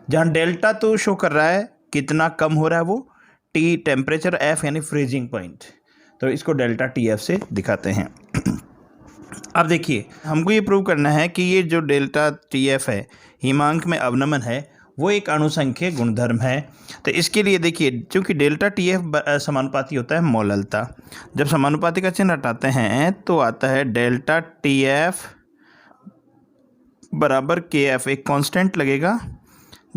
जहाँ डेल्टा तो शो कर रहा है कितना कम हो रहा है, वो T टेम्परेचर, F यानी फ्रीजिंग पॉइंट, तो इसको डेल्टा TF से दिखाते हैं। अब देखिए हमको ये प्रूव करना है कि ये जो डेल्टा TF है, हीमांक में अवनमन है, वो एक अणुसंख्यक गुणधर्म है। तो इसके लिए देखिए, चूँकि डेल्टा TF समानुपाती होता है मोललता, जब समानुपाती का चिन्ह हटाते हैं तो आता है डेल्टा TF बराबर KF, एक कांस्टेंट लगेगा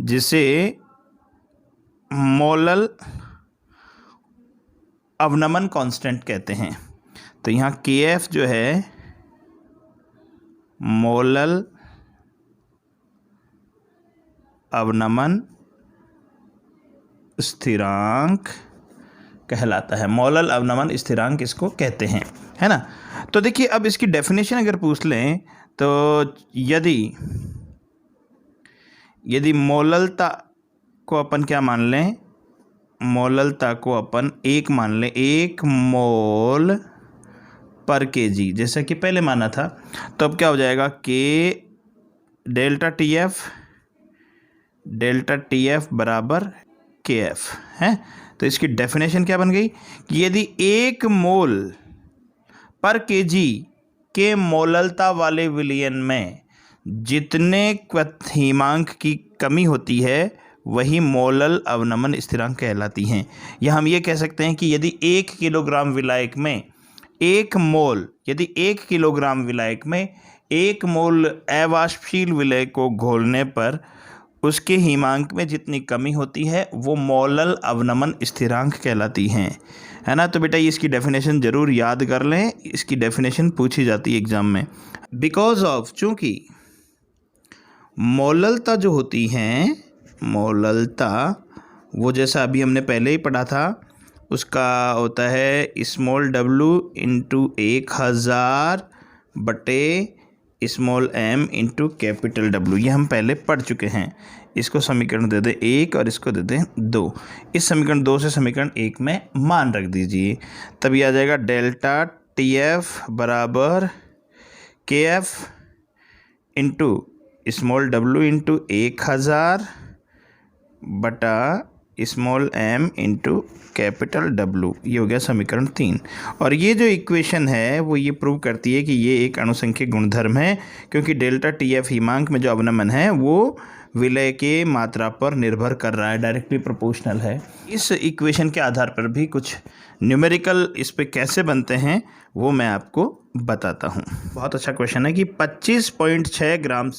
जिसे मोलल अवनमन कांस्टेंट कहते हैं। तो यहाँ KF जो है मोलल अवनमन स्थिरांक कहलाता है। मोलल अवनमन स्थिरांक इसको कहते हैं, है ना। तो देखिए अब इसकी डेफिनेशन अगर पूछ लें तो यदि मोललता को अपन क्या मान लें, मोललता को अपन 1 मान लें, 1 मोल पर kg, जैसा कि पहले माना था। तो अब क्या हो जाएगा, K डेल्टा TF बराबर KF है। तो इसकी डेफिनेशन क्या बन गई कि यदि 1 मोल पर kg के मोललता वाले विलयन में जितने हीमांक की कमी होती है वही मोलल अवनमन स्थिरांक कहलाती हैं। या हम ये कह सकते हैं कि यदि 1 किलोग्राम विलायक में 1 मोल, यदि 1 किलोग्राम विलायक में 1 मोल अवाष्पशील विलय को घोलने पर उसके हीमांक में जितनी कमी होती है वो मोलल अवनमन स्थिरांक कहलाती हैं, है ना। तो बेटा ये इसकी डेफिनेशन ज़रूर याद कर लें, इसकी डेफिनेशन पूछी जाती है एग्ज़ाम में। बिकॉज ऑफ, चूँकि मोललता जो होती हैं, मोललता वो जैसा अभी हमने पहले ही पढ़ा था, उसका होता है स्मॉल w इंटू 1000 बटे small m into capital W। ये हम पहले पढ़ चुके हैं। इसको समीकरण दे दें 1 और इसको दे दें 2। इस समीकरण 2 से समीकरण 1 में मान रख दीजिए, तब ये आ जाएगा डेल्टा TF बराबर KF into small w into 1000 बटा small m into capital W। ये हो गया समीकरण 3। और ये जो इक्वेशन है वो ये प्रूव करती है कि ये एक अणुसंख्यक गुणधर्म है, क्योंकि डेल्टा TF हीमांक में जो अवनमन है वो विलय के मात्रा पर निर्भर कर रहा है, डायरेक्टली प्रोपोर्शनल है। इस इक्वेशन के आधार पर भी कुछ न्यूमेरिकल इस पे कैसे बनते हैं वो मैं आपको बताता हूँ। बहुत अच्छा क्वेश्चन है कि 25.6 ग्राम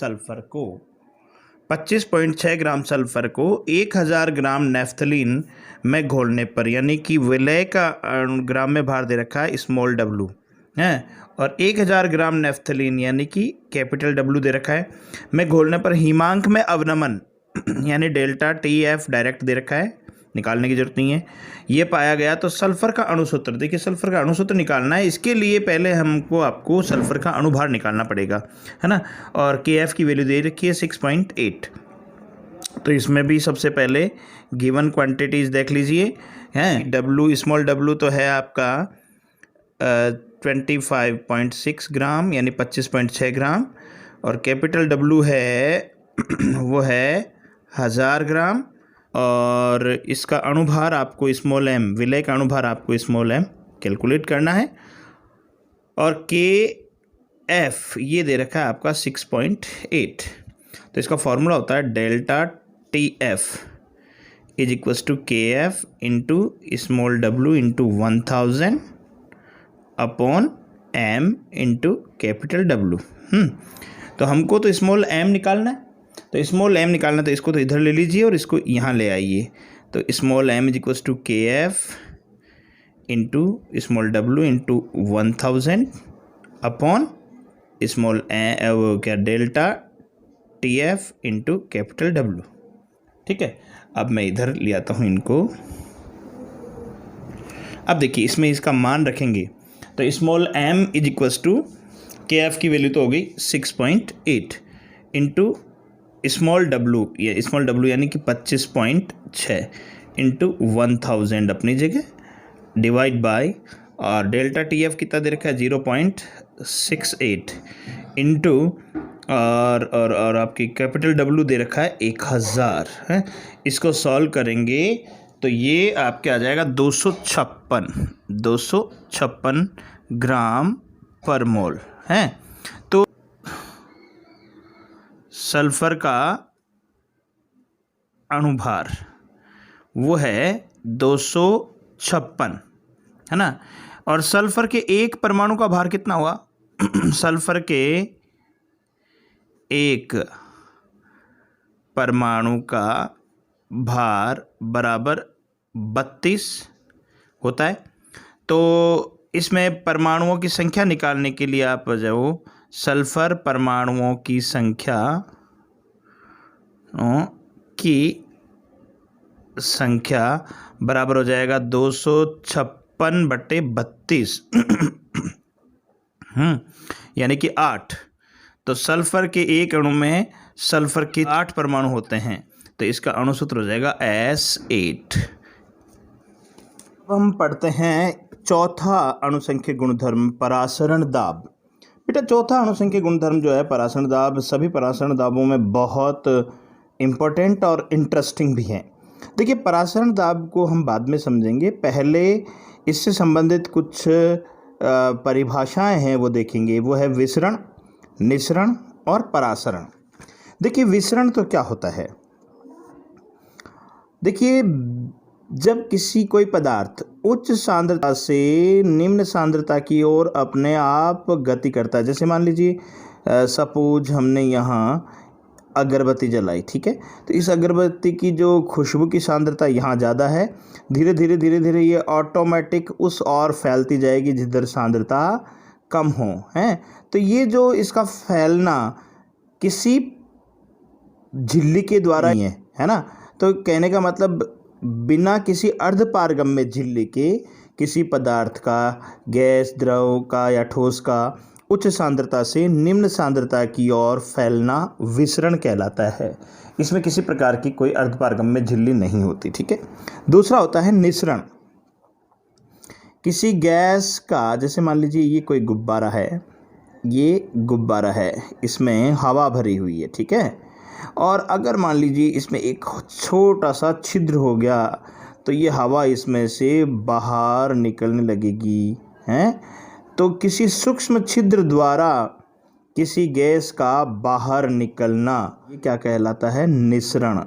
सल्फर को 1000 ग्राम नेफ्थलीन में घोलने पर, यानी कि विलय का ग्राम में भार दे रखा है स्मॉल w है, और 1000 ग्राम नेफ्थलीन यानी कि कैपिटल W दे रखा है, में घोलने पर हीमांक में अवनमन यानी डेल्टा TF डायरेक्ट दे रखा है, निकालने की जरूरत नहीं है, ये पाया गया। तो सल्फर का अणुसूत्र, देखिए सल्फर का अणुसूत्र निकालना है, इसके लिए पहले आपको सल्फर का अणुभार निकालना पड़ेगा, है ना। और KF की वैल्यू दे रखी है 6.8। तो इसमें भी सबसे पहले गिवन क्वांटिटीज़ देख लीजिए हैं। W स्मॉल w तो है आपका 25.6 ग्राम यानी 25.6 ग्राम, और कैपिटल डब्लू है वो है 1000 ग्राम, और इसका अणुभार आपको स्मॉल एम, विलय का अणुभार आपको स्मॉल एम कैलकुलेट करना है। और के एफ ये दे रखा है आपका 6.8। तो इसका फॉर्मूला होता है delta T F is equals to K F into small डब्लू into 1000 upon M into capital W. तो हमको तो स्मॉल एम निकालना है, तो स्मॉल एम निकालना है, तो इसको तो इधर ले लीजिए और इसको यहाँ ले आइए। तो small m is equals to K F into small डब्लू इंटू 1000 अपॉन स्मॉल वो क्या delta T F into capital W. ठीक है, अब मैं इधर ले आता हूँ इनको। अब देखिए इसमें इसका मान रखेंगे, तो small m is equals to K F की वैल्यू तो हो गई 6.8 इंटू स्मॉल डब्लू, ये स्मॉल डब्लू यानी कि 25.6 इंटू 1000 अपनी जगह डिवाइड बाय, और डेल्टा टी एफ कितना दे रखा है 0.68 इंटू और आपकी कैपिटल डब्लू दे रखा है 1000 है। इसको सॉल्व करेंगे तो ये आपके आ जाएगा 256 ग्राम पर मोल है। तो सल्फर का अणुभार वो है 256 है ना, और सल्फर के एक परमाणु का भार कितना हुआ सल्फर के एक परमाणु का भार बराबर 32 होता है। तो इसमें परमाणुओं की संख्या निकालने के लिए आप जाओ, सल्फर परमाणुओं की संख्या बराबर हो जाएगा 256/32 यानी कि 8। तो सल्फर के एक अणु में सल्फर के 8 परमाणु होते हैं, तो इसका अणु सूत्र हो जाएगा S8। अब हम पढ़ते हैं चौथा अणुसंख्यक गुणधर्म परासरण दाब। बेटा चौथा अणुसंख्यक गुणधर्म जो है परासरण दाब, सभी परासरण दाबों में बहुत इम्पोर्टेंट और इंटरेस्टिंग भी है। देखिए परासरण दाब को हम बाद में समझेंगे, पहले इससे संबंधित कुछ परिभाषाएं हैं वो देखेंगे। वो है विसरण, निसरण और परासरण। देखिए विसरण तो क्या होता है, देखिए जब कोई पदार्थ उच्च सांद्रता से निम्न सांद्रता की ओर अपने आप गति करता है, जैसे मान लीजिए सपोज हमने यहाँ अगरबत्ती जलाई, ठीक है, तो इस अगरबत्ती की जो खुशबू की सांद्रता यहाँ ज़्यादा है, धीरे धीरे ये ऑटोमेटिक उस और फैलती जाएगी जिधर सांद्रता कम हो है। तो ये जो इसका फैलना किसी झिल्ली के द्वारा ही है ना। तो कहने का मतलब बिना किसी अर्धपारगम्य झिल्ली के किसी पदार्थ का, गैस, द्रव का या ठोस का उच्च सांद्रता से निम्न सांद्रता की ओर फैलना विसरण कहलाता है। इसमें किसी प्रकार की कोई अर्धपारगम्य झिल्ली नहीं होती, ठीक है। दूसरा होता है निसरण। किसी गैस का, जैसे मान लीजिए ये कोई गुब्बारा है, ये गुब्बारा है, इसमें हवा भरी हुई है, ठीक है, और अगर मान लीजिए इसमें एक छोटा सा छिद्र हो गया तो ये हवा इसमें से बाहर निकलने लगेगी हैं। तो किसी सूक्ष्म छिद्र द्वारा किसी गैस का बाहर निकलना, ये क्या कहलाता है, निसरण।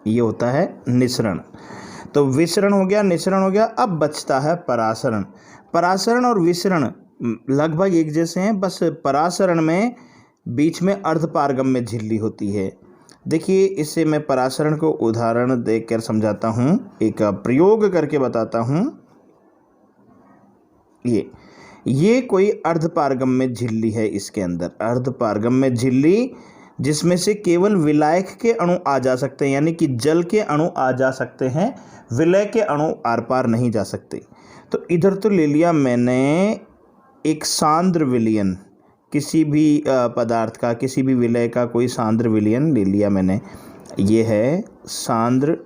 ये होता है निसरण। तो विसरण हो गया, निसरण हो गया। अब बचता है परासरण। परासरण और विसरण लगभग एक जैसे हैं, बस परासरण में बीच में अर्धपारगम्य झिल्ली होती है। देखिए इससे मैं परासरण को उदाहरण देकर समझाता हूँ, एक प्रयोग करके बताता हूँ। ये कोई अर्धपारगम्य झिल्ली है, इसके अंदर अर्धपारगम्य झिल्ली जिसमें से केवल विलायक के अणु आ जा सकते हैं, यानी कि जल के अणु आ जा सकते हैं, विलय के अणु आर पार नहीं जा सकते। तो इधर तो ले लिया मैंने एक सांद्र विलयन, किसी भी पदार्थ का, किसी भी विलय का कोई सांद्र विलयन ले लिया मैंने, ये है सांद्र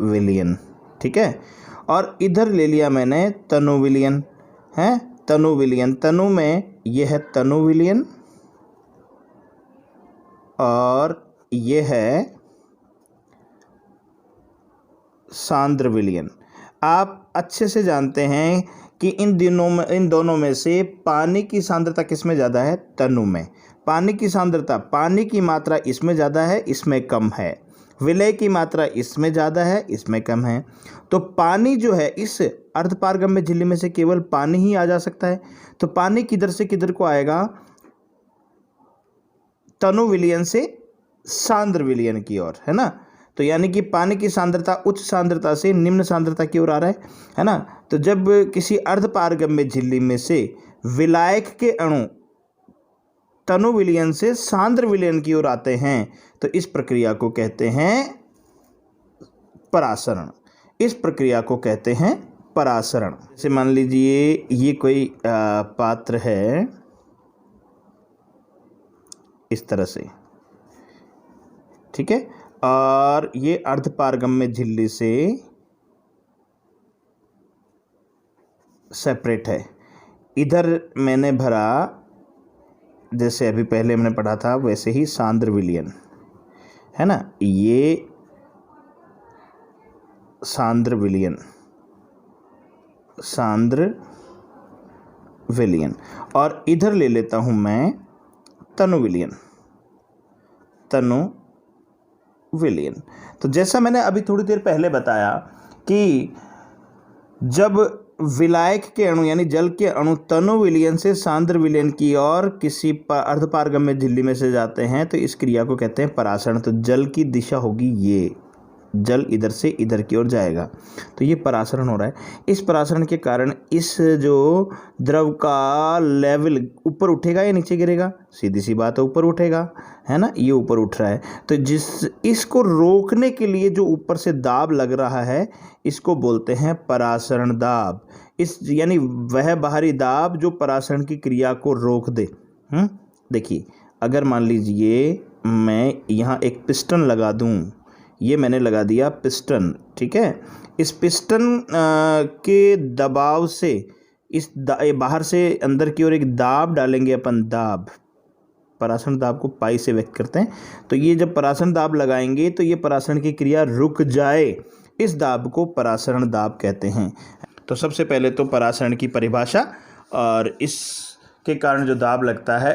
विलयन, ठीक है। और इधर ले लिया मैंने तनु विलयन है, तनु विलयन, तनु में ये है तनु विलयन और ये है सांद्र विलयन। आप अच्छे से जानते हैं कि इन दोनों में से पानी की सांद्रता किस में ज़्यादा है? तनु में। पानी की सांद्रता, पानी की मात्रा इसमें ज़्यादा है, इसमें कम है। विलय की मात्रा इसमें ज़्यादा है, इसमें कम है। तो पानी जो है, इस अर्धपारगम्य झिल्ली में से केवल पानी ही आ जा सकता है। तो पानी किधर से किधर को आएगा? तनु विलयन से सांद्र विलयन की ओर, है ना। तो यानी कि पानी की सांद्रता उच्च सांद्रता से निम्न सांद्रता की ओर आ रहा है ना। तो जब किसी अर्धपारगम्य झिल्ली में से विलायक के अणु तनु विलयन से सांद्र विलयन की ओर आते हैं तो इस प्रक्रिया को कहते हैं परासरण। इस प्रक्रिया को कहते हैं परासरण। जैसे मान लीजिए ये कोई पात्र है इस तरह से, ठीक है, और ये अर्धपारगम्य झिल्ली से सेपरेट है। इधर मैंने भरा, जैसे अभी पहले हमने पढ़ा था वैसे ही सांद्र विलयन, है ना। ये सांद्र विलयन, सांद्र विलयन, और इधर ले लेता हूं मैं तनु विलयन, तनु विलयन। तो जैसा मैंने अभी थोड़ी देर पहले बताया कि जब विलायक के अणु यानी जल के अणु तनु विलयन से सांद्र विलयन की ओर किसी अर्धपारगम्य झिल्ली में से जाते हैं तो इस क्रिया को कहते हैं परासरण। तो जल की दिशा होगी ये, जल इधर से इधर की ओर जाएगा, तो ये परासरण हो रहा है। इस परासरण के कारण इस जो द्रव का लेवल ऊपर उठेगा या नीचे गिरेगा? सीधी सी बात है, ऊपर उठेगा, है ना। ये ऊपर उठ रहा है, तो इसको रोकने के लिए जो ऊपर से दाब लग रहा है इसको बोलते हैं परासरण दाब। इस यानी वह बाहरी दाब जो परासरण की क्रिया को रोक दे। देखिए, अगर मान लीजिए मैं यहाँ एक पिस्टन लगा दूँ, ये मैंने लगा दिया पिस्टन, ठीक है। इस पिस्टन के दबाव से बाहर से अंदर की ओर एक दाब डालेंगे अपन, दाब, परासरण दाब को पाई से व्यक्त करते हैं। तो ये जब परासरण दाब लगाएंगे तो ये परासरण की क्रिया रुक जाए, इस दाब को परासरण दाब कहते हैं। तो सबसे पहले तो परासरण की परिभाषा और इसके कारण जो दाब लगता है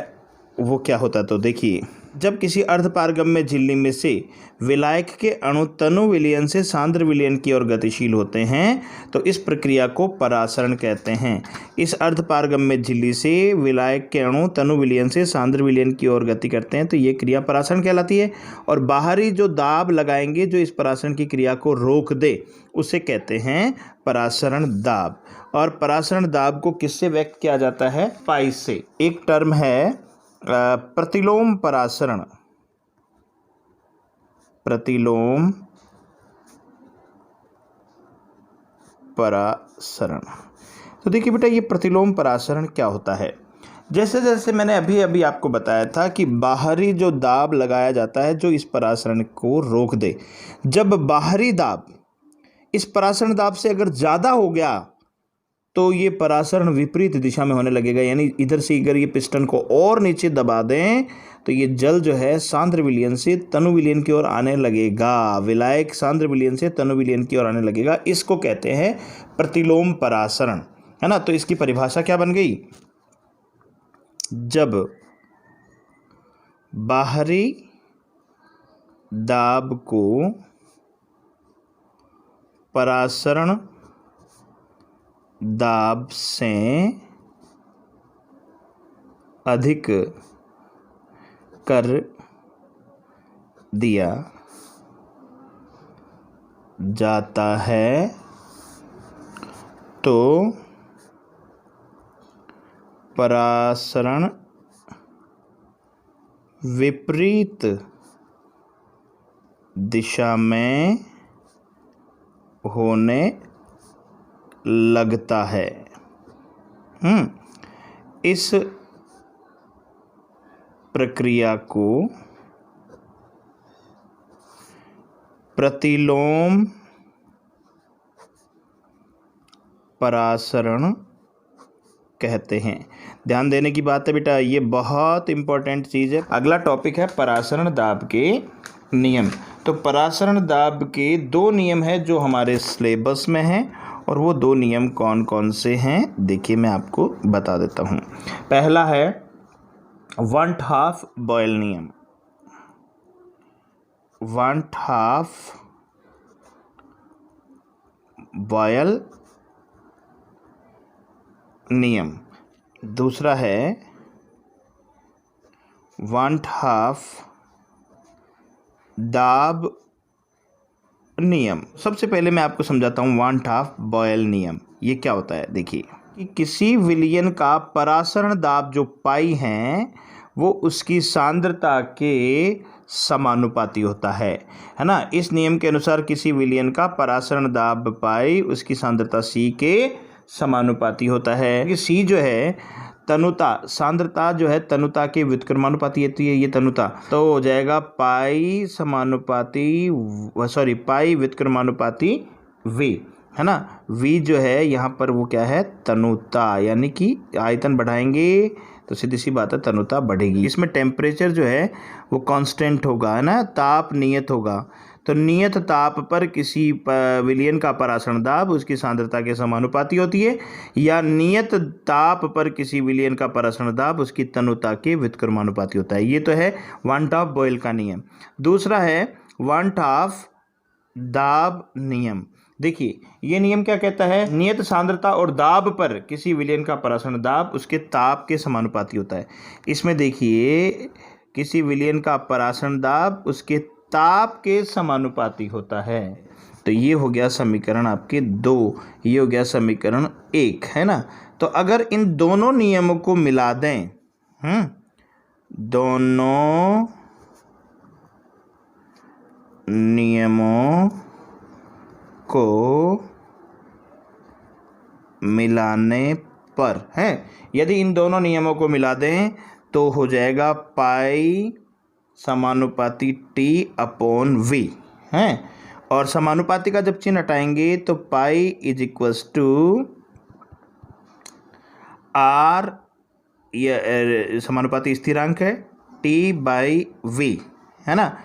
वो क्या होता है। तो देखिए, जब किसी अर्धपारगम्य झिल्ली में से विलायक के अणु तनु विलयन से सांद्र विलयन की ओर गतिशील होते हैं तो इस प्रक्रिया को परासरण कहते हैं। इस अर्धपारगम्य झिल्ली से विलायक के अणु तनु विलयन से सांद्र विलयन की ओर गति करते हैं तो ये क्रिया परासरण कहलाती है। और बाहरी जो दाब लगाएंगे जो इस परासरण की क्रिया को रोक दे उसे कहते हैं परासरण दाब। और परासरण दाब को किससे व्यक्त किया जाता है? पाई से। एक टर्म है प्रतिलोम परासरण, प्रतिलोम परासरण। तो देखिए बेटा, ये प्रतिलोम परासरण क्या होता है? जैसे जैसे मैंने अभी आपको बताया था कि बाहरी जो दाब लगाया जाता है जो इस परासरण को रोक दे, जब बाहरी दाब इस परासरण दाब से अगर ज़्यादा हो गया तो ये परासरण विपरीत दिशा में होने लगेगा। यानी इधर से अगर ये पिस्टन को और नीचे दबा दें तो ये जल जो है सांद्र विलयन से तनु विलयन की ओर आने लगेगा, विलायक सांद्र विलयन से तनु विलयन की ओर आने लगेगा। इसको कहते हैं प्रतिलोम परासरण, है ना। तो इसकी परिभाषा क्या बन गई? जब बाहरी दाब को परासरण दाब से अधिक कर दिया जाता है तो परासरण विपरीत दिशा में होने लगता है। इस प्रक्रिया को प्रतिलोम परासरण कहते हैं। ध्यान देने की बात है बेटा, ये बहुत इंपॉर्टेंट चीज़ है। अगला टॉपिक है परासरण दाब के नियम। तो परासरण दाब के 2 नियम हैं जो हमारे सिलेबस में हैं, और वो 2 नियम कौन कौन से हैं देखिए मैं आपको बता देता हूँ। पहला है 1/2 बॉयल नियम। 1/2 बॉयल नियम। दूसरा है 1/2 दाब नियम। सबसे पहले मैं आपको समझाता हूँ 1/2 बॉयल नियम ये क्या होता है। देखिए कि किसी विलयन का परासरण दाब जो पाई है वो उसकी सांद्रता के समानुपाती होता है ना। इस नियम के अनुसार किसी विलयन का परासरण दाब पाई उसकी सांद्रता C के समानुपाती होता है। कि C जो है तनुता, सांद्रता जो है तनुता के व्युत्क्रमानुपाती होती है, ये तनुता, तो हो जाएगा पाई व्युत्क्रमानुपाती V, है ना। V जो है यहाँ पर वो क्या है, तनुता, यानी कि आयतन बढ़ाएंगे तो सीधी सी बात है तनुता बढ़ेगी। इसमें टेम्परेचर जो है वो कांस्टेंट होगा, है ना, ताप नियत होगा। तो नियत ताप पर किसी विलयन का परासरण दाब उसकी सांद्रता के समानुपाती होती है, या नियत ताप पर किसी विलयन का परासरण दाब उसकी तनुता के व्युत्क्रमानुपाती होता है। ये तो है 1/2 बॉयल का नियम। दूसरा है 1/2 दाब नियम। देखिए ये नियम क्या कहता है, नियत सांद्रता और दाब पर किसी विलयन का परासरण दाब उसके ताप के समानुपाती होता है। इसमें देखिए किसी विलयन का परासरण दाब उसके ताप के समानुपाती होता है। तो ये हो गया समीकरण आपके 2, ये हो गया समीकरण 1, है ना। तो अगर इन दोनों नियमों को मिला दें, दोनों नियमों को मिलाने पर है, यदि इन दोनों नियमों को मिला दें तो हो जाएगा पाई समानुपाती T/V, हैं। और समानुपाती का जब चिन्ह हटाएंगे तो पाई = R, यह समानुपाती स्थिरांक है, T/V, है ना।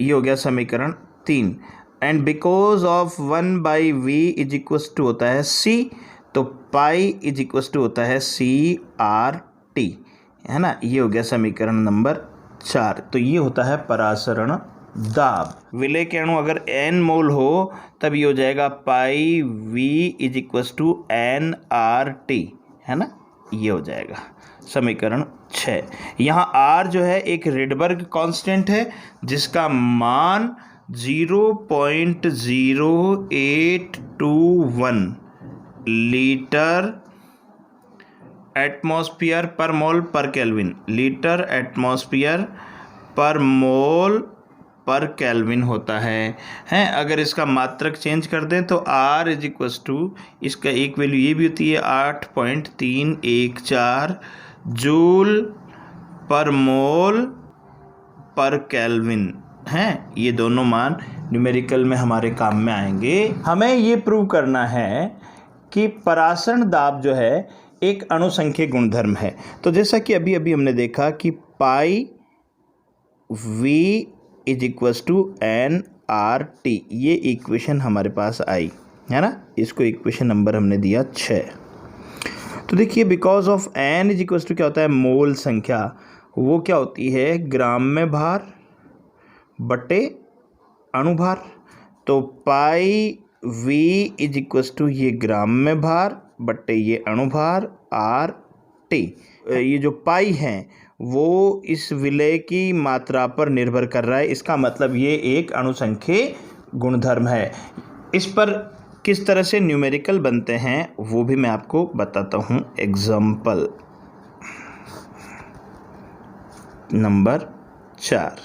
ये हो गया समीकरण 3। एंड बिकॉज ऑफ 1/V होता है C, तो पाई होता है CRT, है ना। ये हो गया समीकरण नंबर 4। तो ये होता है परासरण दाब। विलय के अणु अगर N मोल हो तब ये हो जाएगा पाई V = nRT, है ना। ये हो जाएगा समीकरण 6। यहाँ R जो है एक रेडबर्ग कांस्टेंट है जिसका मान 0.0821 लीटर एटमॉस्फेयर पर मोल पर केल्विन, लीटर एटमॉस्फेयर पर मोल पर केल्विन होता है। अगर इसका मात्रक चेंज कर दें तो R इसका एक वैल्यू ये भी होती है 8.314 जूल पर मोल पर केल्विन, हैं। ये दोनों मान न्यूमेरिकल में हमारे काम में आएंगे। हमें ये प्रूव करना है कि परासरण दाब जो है एक अणुसंख्यक गुणधर्म है। तो जैसा कि अभी हमने देखा कि पाई V = nRT, ये इक्वेशन हमारे पास आई, है ना। इसको इक्वेशन नंबर हमने दिया 6। तो देखिए बिकॉज ऑफ N = क्या होता है, मोल संख्या, वो क्या होती है, ग्राम में भार बटे अणुभार। तो पाई V = ये ग्राम में भार बटे ये अणुभार RT। ये जो पाई है वो इस विलय की मात्रा पर निर्भर कर रहा है। इसका मतलब ये एक अणुसंख्यक गुणधर्म है। इस पर किस तरह से न्यूमेरिकल बनते हैं वो भी मैं आपको बताता हूँ। एग्जाम्पल नंबर 4,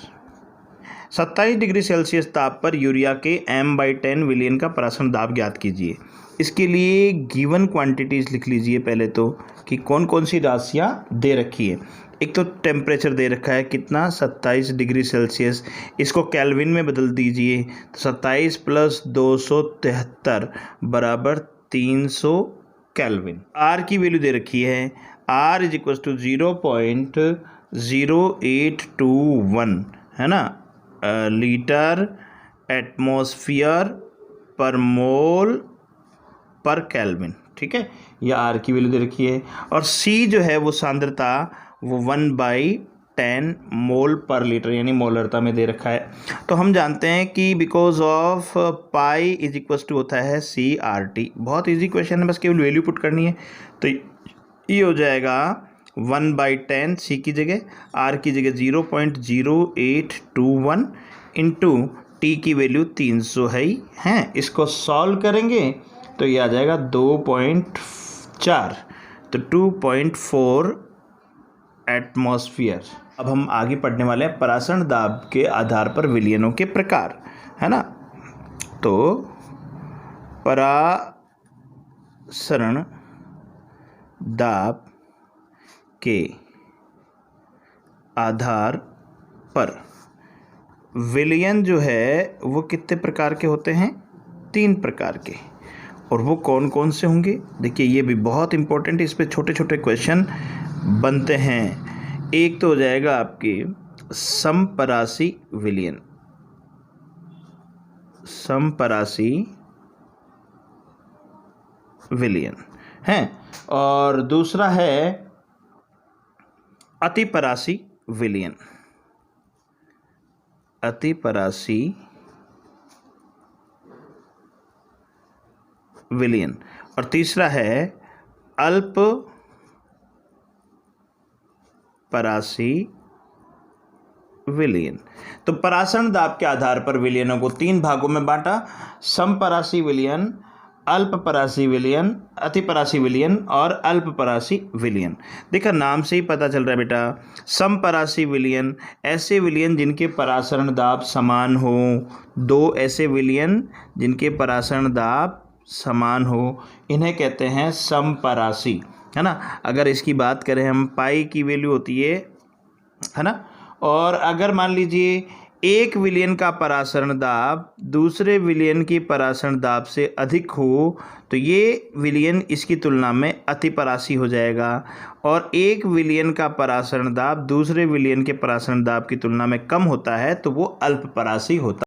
27 डिग्री सेल्सियस ताप पर यूरिया के m/10 विलयन का परासरण दाब ज्ञात कीजिए। इसके लिए गिवन क्वांटिटीज़ लिख लीजिए पहले तो, कि कौन कौन सी राशियाँ दे रखी है। एक तो टेम्परेचर दे रखा है कितना, 27 डिग्री सेल्सियस, इसको केल्विन में बदल दीजिए। तो 27 + 273 = 300 केल्विन। आर की वैल्यू दे रखी है, आर इज इक्वल टू 0.0821 है ना, लीटर एटमॉस्फेयर पर मोल पर केल्विन। ठीक है, यह आर की वैल्यू दे रखी है। और सी जो है वो सांद्रता वो 1/10 मोल पर लीटर यानी मोलरता में दे रखा है। तो हम जानते हैं कि because of pi is equal to होता है CRT। बहुत इजी क्वेश्चन है, बस केवल वैल्यू पुट करनी है। तो ये हो जाएगा 1/10 सी की जगह, आर की जगह 0.0821 इंटू टी की वैल्यू 300 है ही हैं। इसको सॉल्व करेंगे तो ये आ जाएगा 2.4, तो 2.4 एटमॉस्फेयर। अब हम आगे पढ़ने वाले हैं परासरण दाब के आधार पर विलयनों के प्रकार, है ना। तो परासरण दाब के आधार पर विलयन जो है वो कितने प्रकार के होते हैं? 3 प्रकार के। और वो कौन कौन से होंगे? देखिए ये भी बहुत इंपॉर्टेंट है, इस पे छोटे छोटे क्वेश्चन बनते हैं। एक तो हो जाएगा आपके समपरासी विलयन, समपरासी विलयन है, और दूसरा है अतिपरासी विलयन, अतिपरासी विलयन, और तीसरा है अल्प परासी विलयन। तो परासरण दाब के आधार पर विलयनों को 3 भागों में बांटा, समपरासी विलयन, अल्पपरासी विलयन, अतिपरासी विलयन और अल्पपरासी विलयन। देखा नाम से ही पता चल रहा है बेटा, समपरासी विलयन ऐसे विलयन जिनके परासरण दाब समान हो, 2 ऐसे विलयन जिनके परासरण दाब समान हो, इन्हें कहते हैं समपरासी, है ना। अगर इसकी बात करें हम, पाई की वैल्यू होती है ना, और अगर मान लीजिए एक विलयन का परासरण दाब दूसरे विलयन की परासरण दाब से अधिक हो तो ये विलयन इसकी तुलना में अतिपरासी हो जाएगा, और एक विलयन का परासरण दाब दूसरे विलयन के परासरण दाब की तुलना में कम होता है तो वो अल्पपरासी होता है।